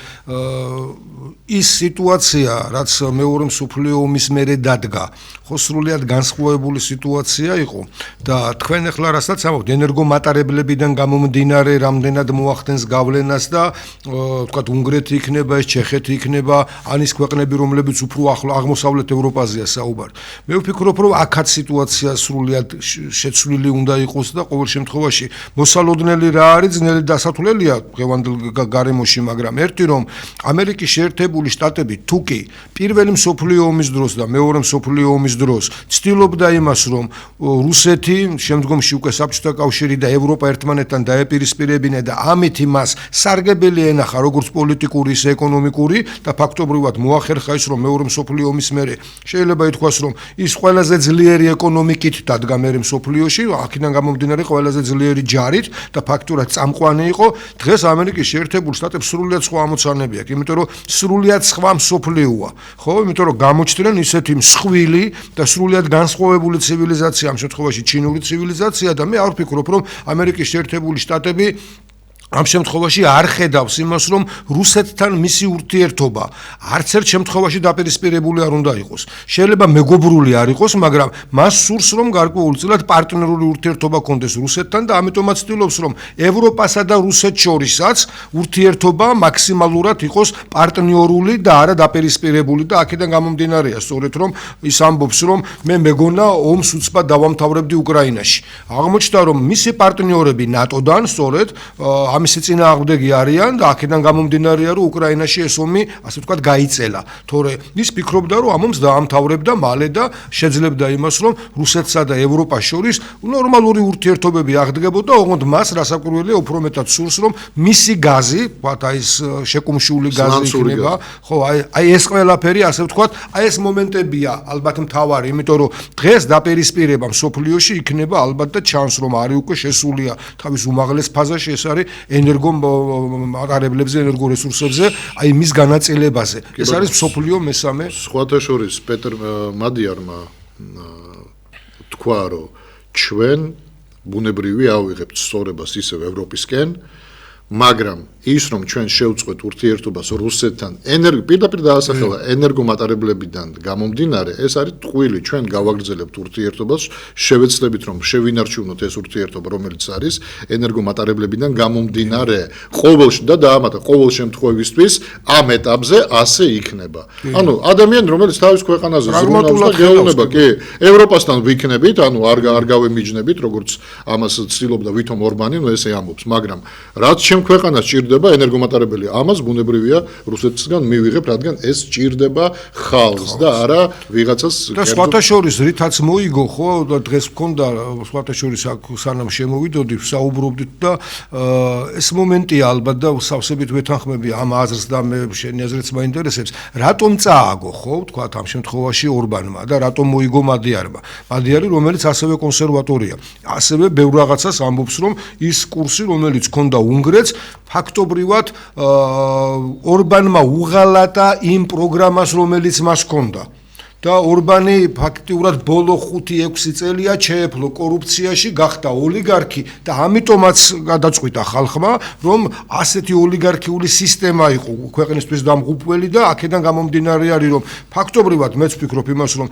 ის სიტუაცია რაც მეორე მსოფლიო ომის მერე დადგა ხო სრულიად განსხვავებული სიტუაცია იყო და თქვენ ახლა რასაც ამბობთ ენერგომატარებლებიდან გამომდინარე რამდენად მოახდენს გავლენას და თქვათ უნგრეთი იქნება ეს ჩეხეთი იქნება ან ის ქვეყნები რომლებიც უფრო ახლო აღმოსავლეთ ევროპაზეა საუბარი მე ვფიქრობ რომ აქაც სიტუაცია სრულიად შეცვლილი უნდა იყოს და ყოველ შემთხვევაში მოსალოდნელი რა არის ძნელი დასათვლელია დღევანდელ გარემოში, მაგრამ ერთი რომ ამერიკის შეერთებული შტატები თუ კი პირველი მსოფლიო ომის დროს და მეორე მსოფლიო ომის დროს ცდილობდა იმას, რომ რუსეთი, შემდგომში უკვე საბჭოთა კავშირი და ევროპა ერთმანეთთან დაეპირისპირებინა და ამით იმას სარგებელი ენახა როგორც პოლიტიკური, ისე ეკონომიკური და ფაქტობრივად მოახერხა ის, რომ მეორე მსოფლიო ომის მერე შეიძლება ითქვას, რომ ის ყველაზე ძლიერი ეკონომიკით დადგა მერე მსოფლიოში, აქედან გამომდინარე ყველაზე ძლიერი ჯარით და ფაქტურად წამყვანი იყო. დღეს ამერიკის შეერთებულ შტატებს სრულიად სხვა ამოცანები აქვს, იმიტომ რომ სრულიად სხვა მსოფლიოა, ხო? იმიტომ რომ გამოჩნდნენ ისეთი მსხვილი და სრულიად განსხვავებული ცივილიზაცია, ამ შემთხვევაში ჩინური ცივილიზაცია და მე არ ვფიქრობ, რომ ამერიკის შეერთებული შტატები ამ შემთხვევაში არ ხედავს იმას, რომ რუსეთთან მისი ურთიერთობა არც ერთ შემთხვევაში დაპირისპირებული არ უნდა იყოს. შეიძლება მეგობრული არ იყოს, მაგრამ მას სურს, რომ გარკვეულწილად პარტნიორული ურთიერთობა კონდეს რუსეთთან და ამიტომაც ცდილობს, რომ ევროპასა და რუსეთს შორისაც ურთიერთობა მაქსიმალურად იყოს პარტნიორული და არა დაპირისპირებული და აქედან გამომდინარეა სწორედ, რომ ის ამბობს, რომ მე მეგონა ომს უცბად დავამთავრებდი უკრაინაში. აღმოჩნდა, რომ მისი პარტნიორები ნატოდან სწორედ ამისი წინააღმდეგი არიან და აქედან გამომდინარეა, რომ უკრაინაში ეს ომი, ასე ვთქვათ, გაიწელა. თორე ის ფიქრობდა, რომ ამ ომს დაამთავრებდა მალე და შეძლებდა იმას, რომ რუსეთსა და ევროპას შორის ნორმალური ურთიერთობები აღდგებოდა, ოღონდ მას რასაკვირველია, უფრო მეტად სურს, რომ მისი გაზი, ვთქვათ, აი ეს შეკუმშული გაზი იქნება, ხო, აი ეს ყველაფერი, ასე ვთქვათ, აი ეს მომენტებია ალბათ მთავარი, იმიტომ რომ დღეს დაპირისპირება მსოფლიოში იქნება ალბათ და ჩანს, რომ არის უკვე შესულია თავის უმაღლეს ფაზაში, ეს არის ენერგომატარებლებზე, ენერგორესურსებზე, აი მის განაწილებაზე. ეს არის მსოფლიო მესამე. სხვათა შორის პეტერ მადიარმა თქვა, რომ ჩვენ ბუნებრივი ავიღებთ სწორებას ისევ ევროპისკენ, მაგრამ ის რომ ჩვენ შევწყვეთ ურთიერთობას რუსეთთან პირდაპირ დაასახელა ენერგომატარებლებიდან გამომდინარე, ეს არის ტყუილი, ჩვენ გავაგრძელებთ ურთიერთობას, შევეცდებით რომ შევინარჩუნოთ ეს ურთიერთობა, რომელიც არის ენერგომატარებლებიდან გამომდინარე. ყოველ შემთხვევისთვის ამ ეტაპზე ასე იქნება. ანუ ადამიანი, რომელიც თავის ქვეყანაზე ზრუნავს და გეუბნება, კი, ევროპასთან ვიქნებით, ანუ არ გავემიჯნებით, როგორც ამას ცდილობდა ვითომ ორბანი, ესე ამბობს, მაგრამ რაც ჩემ ქვეყანას ჭირდება ენერგომატარებელი, ამას ბუნებრივია რუსეთისგან მივიღებ, რადგან ეს ჭირდება ხალხს და არა ვიღაცას. და სხვათა შორის რითაც მოიგო, ხო, დღეს მქონდა სხვათა შორის აქ სანამ შემოვიდოდი, საუბრობდით და ეს მომენტია ალბათ და სავსებით ვეთანხმები ამ აზრს და მე შენი აზრიც მაინტერესებს, რატომ წააგო, ხო, ვთქვათ ამ შემთხვევაში ორბანმა და რატომ მოიგო მადიარმა. მადიარი, რომელიც ასევე კონსერვატორია, ასევე ბევრ რაღაცას ამბობს, რომ ის კურსი, რომელიც ჰქონდა უნგრეთს, ფაქტობრივად ორბანმა უღალატა იმ პროგრამას, რომელიც მას ჰქონდა. და ორბანი ფაქტიურად ბოლო 5-6 წელია შეეფლო კორუფციაში, გახდა ოლიგარქი და ამიტომაც გადაწყვიტა ხალხმა, რომ ასეთი ოლიგარქიული სისტემა იყო ქვეყნისთვის დამღუპველი და აქედან გამომდინარე არის, რომ ფაქტობრივად მეც ვფიქრობ იმას, რომ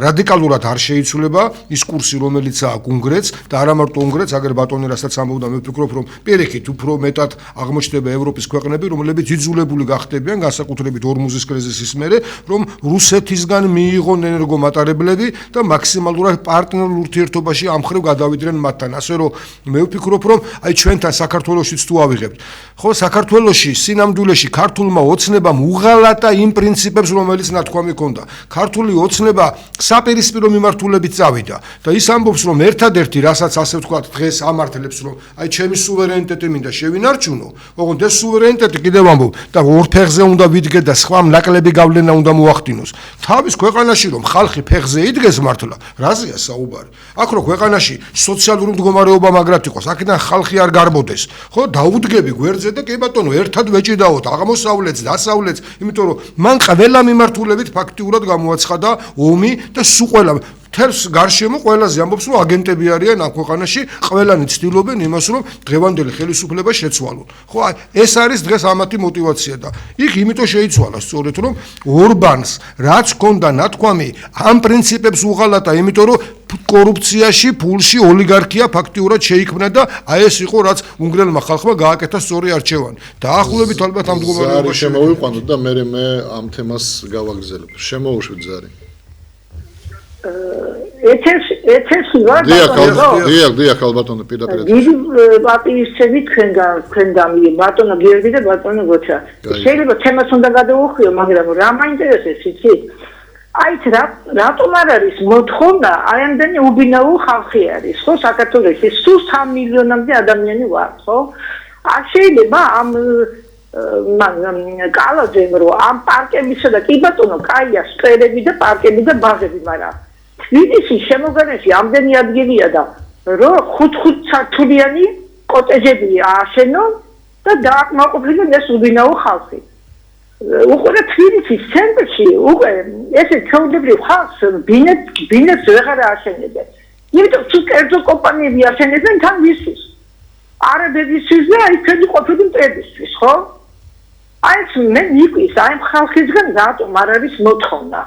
რადიკალურად არ შეიცვლება ის კურსი, რომელიც აქვს უნგრეთს და არა მარტო უნგრეთს, აგერ ბატონი რასაც ამბობდა, მე ვფიქრობ, რომ პირიქით უფრო მეტად აღმოჩნდება ევროპის ქვეყნები, რომლებიც იძულებული გახდებიან, განსაკუთრებით ორმუზის კრიზისის მერე, რომ რუსეთისგან მიიღონ ენერგომატარებლები და მაქსიმალურად პარტნიორულ ურთიერთობაში ამ ხრივ გადავიდნენ მათთან. ასე რომ მე ვფიქრობ, რომ აი ჩვენთან საქართველოშიც თუ ავიღებთ, ხო, საქართველოში სინამდვილეში ქართულმა ოცნებამ უღალატა იმ პრინციპებს, რომელიც ნათქვამი ჰქონდა. ქართული ოცნება საპირისპირო მიმართულებით წავიდა და ის ამბობს, რომ ერთადერთი, რასაც ასე ვთქვათ, დღეს ამართლებს, რომ აი ჩემი სუვერენიტეტი მინდა შევინარჩუნო, ოღონდ ეს სუვერენიტეტი კიდევ ამბობ და ორ ფეხზე უნდა ვიდგე და სხვა ნაკლები გავლენა უნდა მოახდინოს. თავის ქვეყანაში რომ ხალხი ფეხზე იდგეს მართლა, რაზეა საუბარი? აქ რომ ქვეყანაში სოციალური მდგომარეობა მაგრად იყოს, აქედან ხალხი არ გარბოდეს, ხო, დაუდგები გვერდზე და კი ბატონო, ერთად ვეჭიდაოთ აღმოსავლეთს, დასავლეთს, იმიტომ რომ მან ყველა მიმართულებით ფაქტიურად გამოაცხადა ომი და სულ ყველა თერს გარშემო ყველაზე ამბობს, რომ აგენტები არიან ამ ქვეყანაში, ყველანი ცდილობენ იმას, რომ დღევანდელი ხელისუფლება შეცვალონ. ხო, ეს არის დღეს ამათი мотиваცია და იქ იმიტომ შეიცვალა სწორედ, რომ ორბანს რაც ჰქონდა ნათქვამი, ამ პრინციპებს უღალატა, იმიტომ რომ კორუფციაში, ფულში ოლიგარქია ფაქტიურად შეიქმნა და აი ეს იყო, რაც უნგრელმა ხალხმა გააკეთა სწორი არჩევანი. დაახლოებით ალბათ ამ მდგომარეობაში შემოვიყვანოთ და მე ამ თემას გავაგრძელებ. შემოუშვით ზარი. ეთერში ვარ დიახ ალბათონო პირდაპირ დიდი პატივისცემი თქვენგან ბატონო გიორგი და ბატონო გოჩა შეიძლება თემას უნდა გადავუხვიო მაგრამ რა მაინტერესებს იცით აიც რატომ არ არის მოთხოვნა აი ამდენი უბინაო ხალხი არის ხო საქართველოში სულ 3 მილიონამდე ადამიანი ვარ ხო არ შეიძლება ამ კალაძემ რო ამ პარკებისა და კი ბატონო კაია სტრელები და პარკები და ბაღები მაგრამ თბილისში შემოგარენში ამდენი ადგილია და რო 5 სართულიანი კოტეჯები ააშენონ და დააკმაყოფილონ ეს უბინაო ხალხი უკვე თბილისის ცენტრში უკვე ესე ჩვეულებრივ ხალხს ბინებს ვეღარ ააშენებენ იმიტომ თუ კერძო კომპანიები ააშენებენ თან ვისთვის არაბებისთვის და აი ჩვენი ყოფილი მტრებისთვის ხო აი მე მიყვის აი ხალხისგან რატომ არ არის მოთხოვნა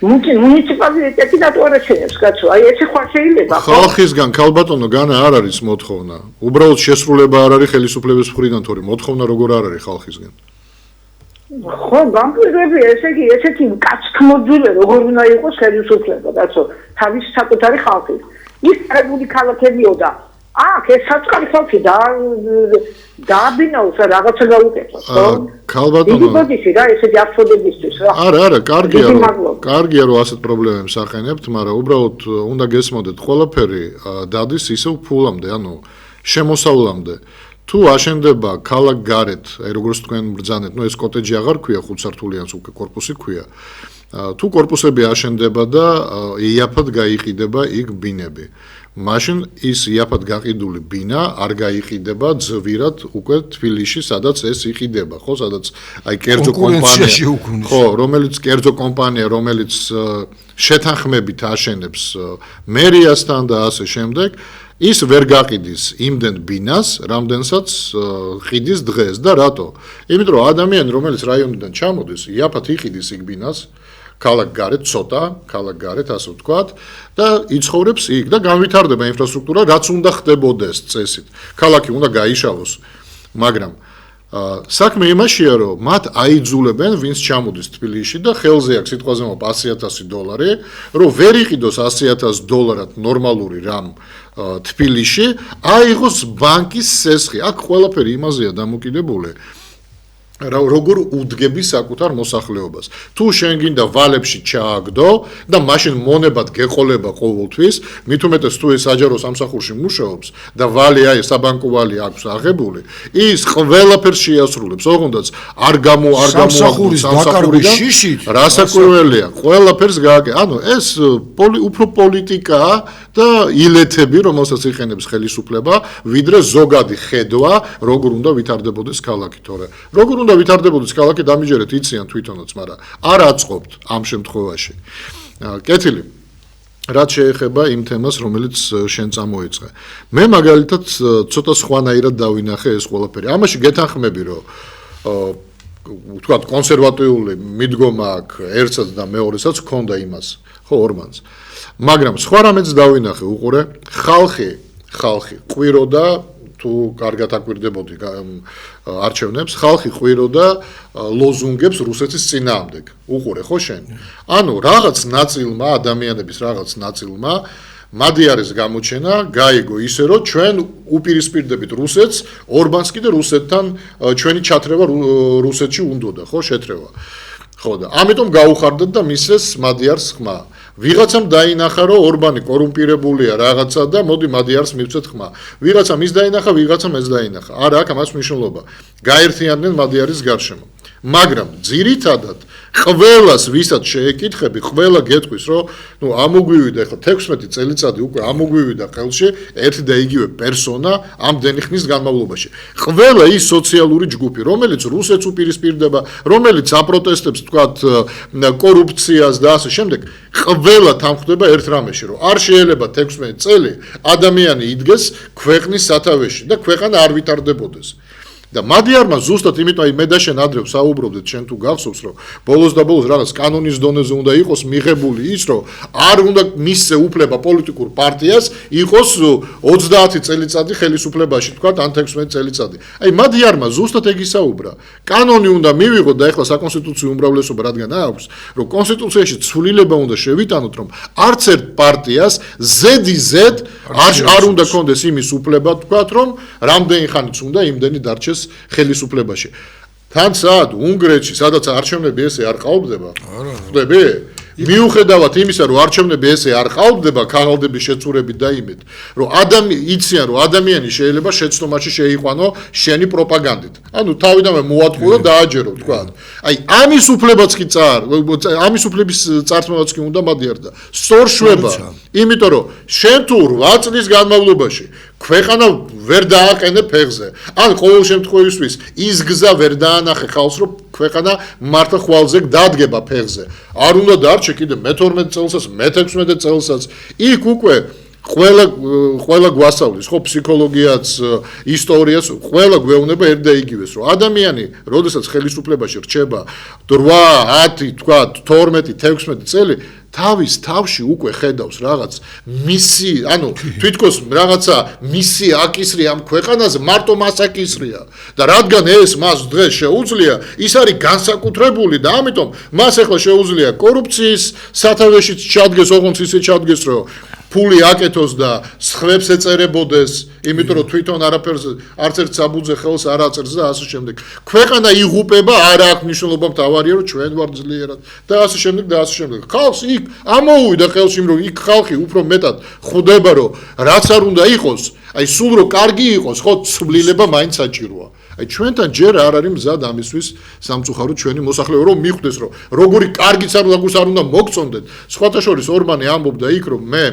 მუნიციპალიტეტი დატოვარჩენებს კაცო აი ესე ხარ შეიძლება ხო ხალხისგან ქალბატონო განა არ არის მოთხოვნა უბრალოდ შესრულება არ არის ხელისუფლების მხრიდან თორე მოთხოვნა როგორ არ არის ხალხისგან ხო გამპირები ესე იგი ესეთი კაცთმოძულე როგორ უნდა იყოს ხელისუფლება კაცო თავის საკუთარი ხალხი ის კარგული ქალაქებიო და აქ ეს საწყარი ხალხი დააბინაოს რაღაცა გაუკეთოს ხო ქალბატონო ბოდიში რა ესეთი აფსოდებისთვის რა არა კარგია რომ ასეთ პრობლემებს ახენებთ მაგრამ უბრალოდ უნდა გესმოდეთ ყველაფერი დადის ისევ ფულამდე ანუ შემოსავლამდე თუ აშენდება ქალაქ გარეთ აი როგორც თქვენ ბრძანეთ ნუ ეს კოტეჯი აღარ ქვია 5 სართულიანს უკვე корпуსი ქვია თუ корпуსები აშენდება და იაფად გაიყიდება იქ ბინები მაშინ ის იაფად გაყიდული ბინა არ გაიყიდება ძვირად უკვე თბილისში სადაც ეს იყიდება ხო სადაც აი კერძო კომპანია ხო რომელიც კერძო კომპანია რომელიც შეთანხმებით აშენებს მერიასთან და ასე შემდეგ ის ვერ გაყიდის იმდენ ბინას რამდენსაც ყიდის დღეს და რატო იმიტომ რომ ადამიანი რომელიც რაიონიდან ჩამოდის იაფად იყიდის იქ ბინას ქალაქ გარეთ ცოტა ქალაქ გარეთ ასე ვთქვათ და იცხოვრებს იქ და განვითარდება ინფრასტრუქტურა რაც უნდა ხდებოდეს წესით ქალაქი უნდა გაიშალოს მაგრამ საქმე იმაშია რომ მათ აიძულებენ ვინც ჩამოდის თბილისში და ხელზე აქვს სიტყვაზე მო $100,000 რომ ვერ იყიდოს $100,000 ნორმალური რამ თბილისში აიღოს ბანკის სესხი აქ ყველაფერი იმაზეა დამოკიდებული როგორ უდგები საკუთარ მოსახლეობას თუ შენ გინდა ვალებში ჩააგდო და მაშინ მონებად გეყოლება ყოველთვის მით უმეტეს თუ ეს საჯარო სამსახურში მუშაობს და ვალი აი საბანკო ვალი აქვს აღებული ის ყველაფერს შეასრულებს ოღონდაც არ გამოსახურის შიშით რასაკვირველია ყველაფერს გააკე ანუ ეს უფრო პოლიტიკაა და ილეთები რომელსაც იყენებს ხელისუფლება ვიდრე ზოგადი ხედვა როგორ უნდა ვითარდებოდეს ქალაქი თორე როგორ უნდა ვითარდებოდეს ქალაქი დამიჯერეთ იციან თვითონაც მაგრამ არ აწყობთ ამ შემთხვევაში კეთილი რაც შეეხება იმ თემას რომელიც შენ წამოიწყე მე მაგალითად ცოტა სხვანაირად დავინახე ეს ყველაფერი ამაში გეთანხმები რომ ვთქვათ კონსერვატიული მიდგომა აქვს ერთსაც და მეორესაც ქონდა იმას ხო ორმანს მაგრამ სხვა რამეც დავინახე უყურე ხალხი ყვიროდა თუ კარგად აკვირდებოდი არჩევნებს ხალხი ყვიროდა ლოზუნგებს რუსეთის წინააღმდეგ უყურე ხო შენ ანუ რაღაც ნაწილმა ადამიანების რაღაც ნაწილმა მადიარის გამოჩენა გაიგო ისე რომ ჩვენ უპირისპირდებით რუსეთს ორბანს კიდე რუსეთთან ჩვენი ჩათრევა რუსეთში უნდოდა ხო შეთრევა ხო და ამიტომ გაუხარდათ და მისეს მადიარს ხმა ვიღაცამ დაინახა რომ ორბანი კორუმპირებულია რაღაცა და მოდი მადიარს მივცეთ ხმა ვიღაცამ ის დაინახა ვიღაცამ ეს დაინახა არა აქ ამას მნიშვნელობა გაერთიანდნენ მადიარის გარშემო მაგრამ ძირითადად ყველას ვისაც შეეკითხები ყველა გეტყვის რომ ნუ ამოგვივიდა ხო 16 წელიწადი უკვე ამოგვივიდა ხელში ერთი და იგივე პერსონა ამდენი ხნის განმავლობაში ყველა ის სოციალური ჯგუფი რომელიც რუსეთს უპირისპირდება რომელიც აპროტესტებს თქვათ კორუფციას და ასე შემდეგ ყველა თანხდება ერთ რამეში რომ არ შეიძლება 16 წელი ადამიანი იდგეს ქვეყნის სათავეში და ქვეყანა არ ვითარდებოდეს და მადიარმა ზუსტად იმიტომ აი მე და შენ ადრე საუბრობდით შენ თუ გახსოვს რომ ბოლოს და ბოლოს რაღაც კანონის დონეზე უნდა იყოს მიღებული ის რომ არ უნდა მისცე უფლება პოლიტიკურ პარტიას იყოს 30 წელიწადი ხელისუფლებაში თქვა ან 16 წელიწადი აი მადიარმა ზუსტად ეგ ისაუბრა კანონი უნდა მივიღოთ და ეხლა საკონსტიტუციო უმრავლესობა რადგან აქვს რომ კონსტიტუციაში ცვლილება უნდა შევიტანოთ რომ არც ერთ პარტიას ზედიზედ არ უნდა კონდეს იმის უფლება თქვათ რომ რამდენი ხანიც უნდა იმდენი დარჩეს ხელისუფლებაში. თან სად უნგრეთში სადაც არჩევნები ესე არ ყალბდება. ხვდები? მიუხედავად იმისა, რომ არჩევნები ესე არ ყალბდება ქაღალდების შეწურებით და იმით, რომ იციან, რომ ადამიანი შეიძლება შეცდომაში შეიყვანო შენი პროპაგანდით. ანუ თავიდანვე მოატყურო და დააჯერო, თქვა. აი, ამის უფლებაც კი ამის უფლების წართმევაც კი უნდა მადიარდა. სწორ შვება. იმიტომ რომ შენ თუ 8 წლის განმავლობაში ქვეყანა ვერ დააყენე ფეხზე. ან ყოველ შემთხვევაში ის გზა ვერ დაანახე ხალხს, რომ ქვეყანა მართლა ხვალზე დადგება ფეხზე. არ უნდა დარჩე კიდე მე-12 წელსაც, მე-16 წელსაც. იქ უკვე ყველა გვასწავლის, ხო, ფსიქოლოგიაც, ისტორიას, ყველა გვეუბნება ერთ და იგივეს, რომ ადამიანი, როდესაც ხელისუფლებაში რჩება 8, 10, თქვა 12, 16 წელი თავის თავში უკვე ხედავს რაღაც მისი, ანუ თვითკოს რაღაცა მისი აკისრია ამ ქვეყანაზე, მარტო მას აკისრია და რადგან ეს მას დღეს შეუძლია, ის არის განსაკუთრებული და ამიტომ მას ახლა შეუძლია კორუფციის სათავეშიც ჩადგეს, ოღონდ ისე ჩადგეს, რომ ფული აკეთოს და სხვებს ეწერებოდეს, იმიტომ რომ თვითონ არაფერს არც ერთ საბუძე ხელს არ აწერს და ასე შემდეგ. ქვეყანა იღუპება, არ აქვს მნიშვნელობა მთავარია რომ ჩვენ ვარ ძლიერად და ასე შემდეგ და ასე შემდეგ. ხალხს იქ ამოუვიდა ხელში რომ იქ ხალხი უფრო მეტად ხვდება რომ რაც არ უნდა იყოს, აი სულ რომ კარგი იყოს, ხო, ცვლილება მაინც საჭიროა. აი ჩვენთან ჯერ არ არის მზად ამისთვის სამწუხაროდ ჩვენი მოსახლეობა რომ მიხვდეს რომ როგორი კარგიც არ უნდა მოგწონდეთ. სხვათა შორის ორბანი ამბობდა იქ რომ მე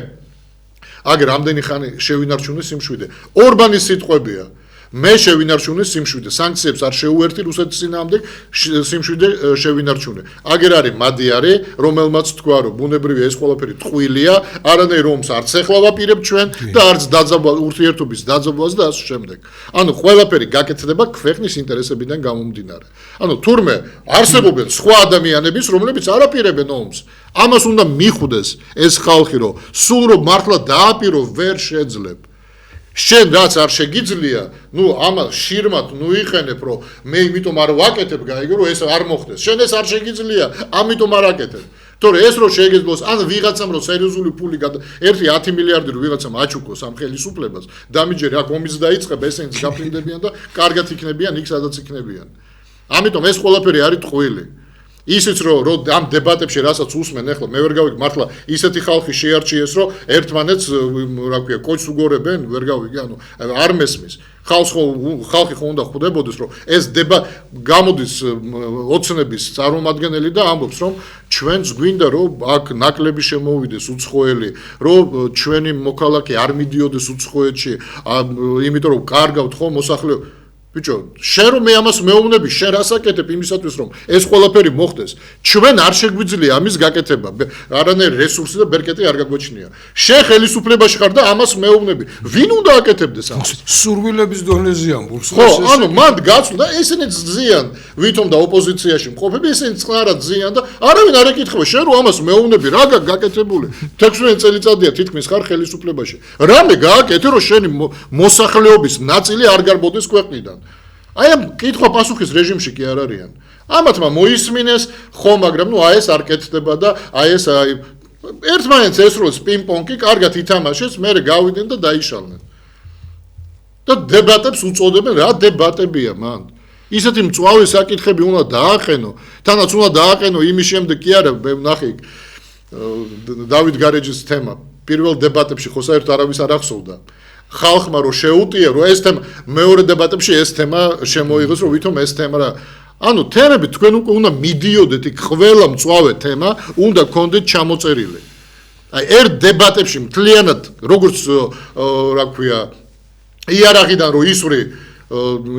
აგერ რამდენი ხანი შევინარჩუნე სიმშვიდე. ორბანის სიტყვებია. მე შევინარჩუნე სიმშვიდე. სანქციებს არ შეუერთი რუსეთის წინააღმდეგ სიმშვიდე შევინარჩუნე. აგერ არის მადიარი, რომელმაც თქვა რომ ბუნებრივია ეს ყველაფერი ტყუილია, არანაირ ომს არც ეხლა ვაპირებ ჩვენ და არც ურთიერთობის დაძაბვას და ასე შემდეგ. ანუ ყველაფერი გაკეთდება ქვეყნის ინტერესებიდან გამომდინარე. ანუ თურმე არსებობენ სხვა ადამიანებიც, რომლებიც არ აპირებენ ომს. ამას უნდა მიხვდეს ეს ხალხი, რომ სულ რომ მართლა დააპირო ვერ შეძლებ. შენ რაც არ შეგიძლია, ნუ ამას შირმად ნუ იყენებ, რომ მე იმიტომ არ ვაკეთებ, გაიგო, რომ ეს არ მოხდეს. შენ ეს არ შეგიძლია, ამიტომ არ აკეთებ. თორე ეს რო შეგეძლოს, ან ვიღაცამ რო სერიოზული ფული 1-10 მილიარდი რო ვიღაცამ აჩუქოს ამ ხელისუფლებას, დამიჯერე აქ ომიც დაიწყება, ესენიც გაფრინდებიან და კარგად იქნებიან იქ სადაც იქნებიან. ამიტომ ეს ყველაფერი არის ტყუილი. ისიც რომ ამ დებატებში რასაც უსმენ ახლა მე ვერ გავიგე მართლა ისეთი ხალხი შეარჩიეს რომ ერთმანეთს რა ქვია კოჩს უგორებენ ვერ გავიგე ანუ არ მესმის ხალხი ხო უნდა ხვდებოდეს რომ ეს გამოდის ოცნების წარმომადგენელი და ამბობს რომ ჩვენს გვინდა რომ აქ ნაკლები შემოვიდეს უცხოელი რომ ჩვენი მოქალაქე არ მიდიოდეს უცხოეთში იმიტომ რომ კარგავთ ხო მოსახლეობა ბიჭო, შენ რომ მე ამას მეუბნები, შენ რას აკეთებ იმისათვის რომ ეს ყველაფერი მოხდეს. ჩვენ არ შეგვიძლია ამის გაკეთება. არანაირი რესურსი და ბერკეტი არ გაგვაჩნია. შენ ხელისუფლებაში ხარ და ამას მეუბნები. ვინ უნდა აკეთებდეს ამას? სურვილების დონეზე ამბობს. ხო, ანუ მანდ გაცნო და ესენიც ზიან, ვითომ და ოპოზიციაში მყოფები, ესენიც წყნარად ზიან და არავინ არ ეკითხება, შენ რომ ამას მეუბნები, რა გაკეთებული? 16 წელიწადია თითქმის ხარ ხელისუფლებაში. რამე გააკეთე რომ შენი მოსახლეობის ნაწილი არ გარბოდეს ქვეყნიდან. აი ამ კითხვა-პასუხის რეჟიმში კი არ არიან. ამათმა მოისმინეს, ხო, მაგრამ ნუ აი ეს არ კეთდება და აი ეს ერთმანეთს ესროლს პინგ-პონგი, კარგად ითამაშეს, მერე გავიდნენ და დაიშალნენ. და დებატებს უწოდებენ, რა დებატებია მან? ისეთი მწვავე საკითხები უნდა დააყენო, თანაც უნდა დააყენო იმის შემდეგ კი არა, მე ვნახე დავით გარეჯის თემა. პირველ დებატებში ხო საერთოდ არავის არ ახსოვდა. ხალხმა რო შეუტია რომ ეს თემა მეორე დებატებში ეს თემა შემოიღოს რომ ვითომ ეს თემა რა ანუ თემები თქვენ უკვე უნდა მიდიოდეთ იქ ყველა მწვავე თემა უნდა გქონდეთ ჩამოწერილი აი ერთ დებატებში მთლიანად როგორც რა ქვია იარაღიდან რო ისვრი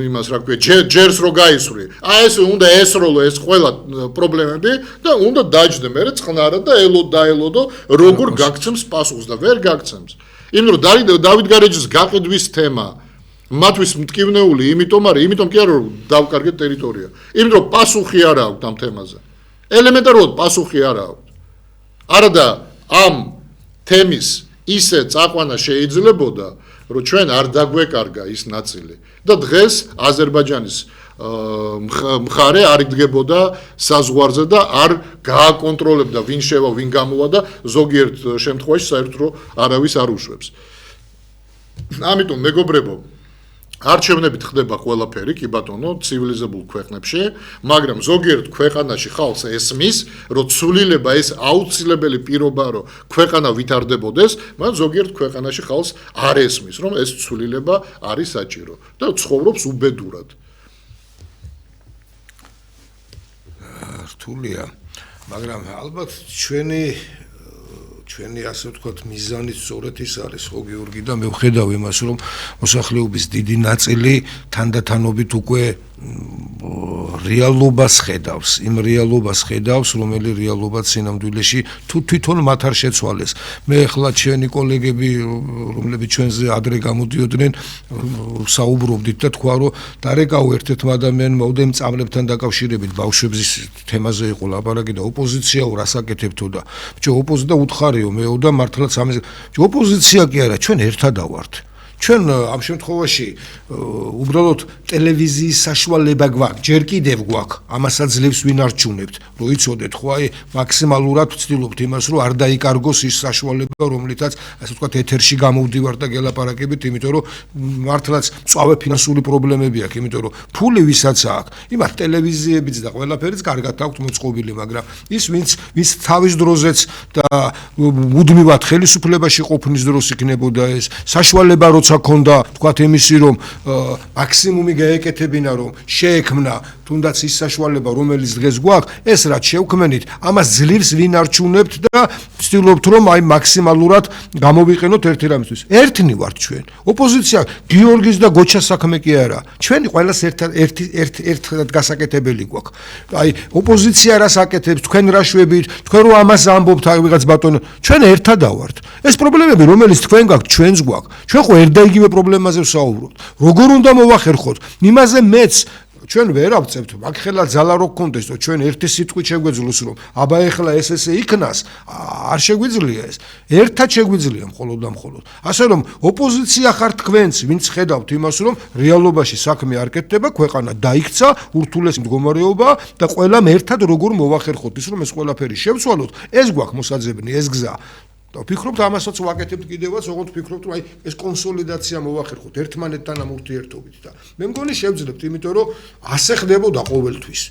იმას რა ქვია ჯერს რო გაისვრი აი ეს უნდა ესროლო ეს ყველა პრობლემები და უნდა დაჯდე მე წყნარად და დაელოდო როგორ გაგცემს პასუხს და ვერ გაგცემს იმ რომ დავით გარეჯის გაყიდვის თემა მათთვის მტკივნეული, იმიტომ კი არა რომ დავკარგეთ ტერიტორია. იმიტომ რომ პასუხი არ აქვს ამ თემაზე. ელემენტარულად პასუხი არ აქვს. არა და ამ თემის ისე წაყვანა შეიძლებოდა, რომ ჩვენ არ დაგვეკარგა ის ნაწილი და დღეს აზერბაიჯანის მხარე არ იდგებოდა საზღვარზე და არ გააკონტროლებდა ვინ შევა, ვინ გამოვა და ზოგიერთ შემთხვევაში საერთოდ არავის არ უშვებს. ამიტომ მეგობრებო, არჩევნებით ხდება ყველაფერი, კი ბატონო, ცივილიზებულ ქვეყნებში, მაგრამ ზოგიერთ ქვეყანაში ხალხს ესმის, რომ ცვლილება ეს აუცილებელი პირობა, რომ ქვეყანა ვითარდებოდეს, მაგრამ ზოგიერთ ქვეყანაში ხალხს არ ესმის, რომ ეს ცვლილება არის საჭირო და ცხოვრობს უბედურად. რთულია, მაგრამ ალბათ ჩვენი ასე ვთქვათ მიზანი სწორედ ის არის, ხო გიორგი და მე ვხედავ იმას, რომ მოსახლეობის დიდი ნაწილი თანდათანობით უკვე რეალობას ხედავს, იმ რეალობას ხედავს, რომელიც რეალობაც სინამდვილეში თვითონ მათ არ შეცვალეს. მე ახლა ჩვენი კოლეგები, რომლებიც ჩვენზე ადრე გამოდიოდნენ, საუბრობდით და თქვა, რომ დარეკავ ერთ-ერთმა ადამიანმა უდემ წამლებთან დაკავშირებით ბავშვების თემაზე იყო ლაპარაკი და ოპოზიციაო რას აკეთებთო და ოპოზიცია უთხარიო მეო და მართლაც ამაზე ოპოზიცია კი არა, ჩვენ ერთად ავართ. ჩვენ ამ შემთხვევაში უბრალოდ ტელევიზიის საშუალება გვაქვს, ჯერ კიდევ გვაქვს, ამასაც ძლევს ვინ არჩუნებთ, რომ იცოდეთ, ხო აი მაქსიმალურად ვცდილობთ იმას, რომ არ დაიკარგოს ის საშუალება, რომლითაც ასე ვთქვათ ეთერში გამოვდივართ და გელაპარაკებით, იმიტომ რომ მართლაც მწვავე ფინანსური პრობლემები აქვს, იმიტომ რომ ფული ვისაც აქვს, იმათ ტელევიზიებიც და ყველაფერიც კარგად აქვს მოწყობილი, მაგრამ ის ვინც თავის დროზეც და მუდმივად ხელისუფლებაში ყოფნის დროს იქნებოდა ეს საშუალება როცა ქონდა თქვათ იმისი რომ მაქსიმუმი გაეკეთებინა რომ შეექმნა თუნდაც ის საშუალება რომელიც დღეს გვაქვს ეს რაც შევქმენით ამას ძლივს ვინ არჩუნებთ და ვცდილობთ რომ აი მაქსიმალურად გამოვიყენოთ ერთი რამისთვის ერთნი ვართ ჩვენ ოპოზიცია გიორგის და გოჩას საქმე კი არა ჩვენი ყველას ერთად გასაკეთებელი გვაქვს აი ოპოზიცია რას აკეთებს თქვენ რა შვებით თქვენ რო ამას ამბობთ აი ვიღაც ბატონო ჩვენ ერთად ავართ ეს პრობლემები რომელიც თქვენ გაქვთ ჩვენს გვაქვს ჩვენ ხო ერთ და იგივე პრობლემაზე ვსაუბრობთ როგორ უნდა მოვახერხოთ იმაზე მეც ჩვენ ვერ ავწევთ მაგ ხელა ძალა რო გქონდეს რომ ჩვენ ერთი სიტყვით შეგვეძლოს რომ აბა ეხლა ესე იქნას არ შეგვიძლია ეს ერთად შეგვიძლია მხოლოდ და მხოლოდ ასე რომ ოპოზიცია ხარ თქვენც ვინც ხედავთ იმას რომ რეალობაში საქმე არ კეთდება ქვეყანა დაიქცა ურთულესი მდგომარეობა და ყველამ ერთად როგორ მოვახერხოთ ის რომ ეს ყველაფერი შევცვალოთ ეს გვაქვს მოსაძებნი ეს გზა და ვფიქრობთ ამასაც ვაკეთებთ კიდევაც, ოღონდ ვფიქრობთ, რომ აი ეს კონსოლიდაცია მოვახერხოთ ერთმანეთთან ამ ურთიერთობით და მე მგონი შევძლებთ, იმიტომ რომ ასე ხდებოდა ყოველთვის.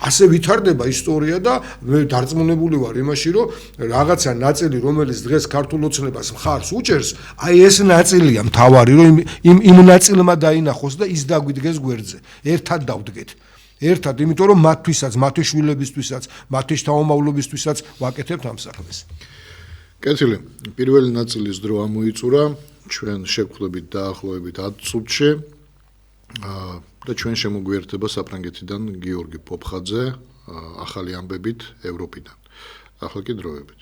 ასე ვითარდება ისტორია და მე დარწმუნებული ვარ იმაში, რომ რაღაცა ნაწილი, რომელიც დღეს ქართულ ოცნებას მხარს უჭერს, აი ეს ნაწილია მთავარი, რომ იმ ნაწილმა დაინახოს და ის დაგვიდგეს გვერდზე. ერთად დავდგეთ. ერთად, იმიტომ რომ მათთვისაც, მათი შვილებისთვისაც, მათი შთამომავლობისთვისაც ვაკეთებთ ამ საქმეს. კეთილი, პირველი ნაწილის დრო ამოიწურა, ჩვენ შევხვდებით დაახლოებით 10 წუთში და ჩვენ შემოგვიერთება საფრანგეთიდან გიორგი პოპხაძე ახალი ამბებით ევროპიდან. ახლა კი დროებით.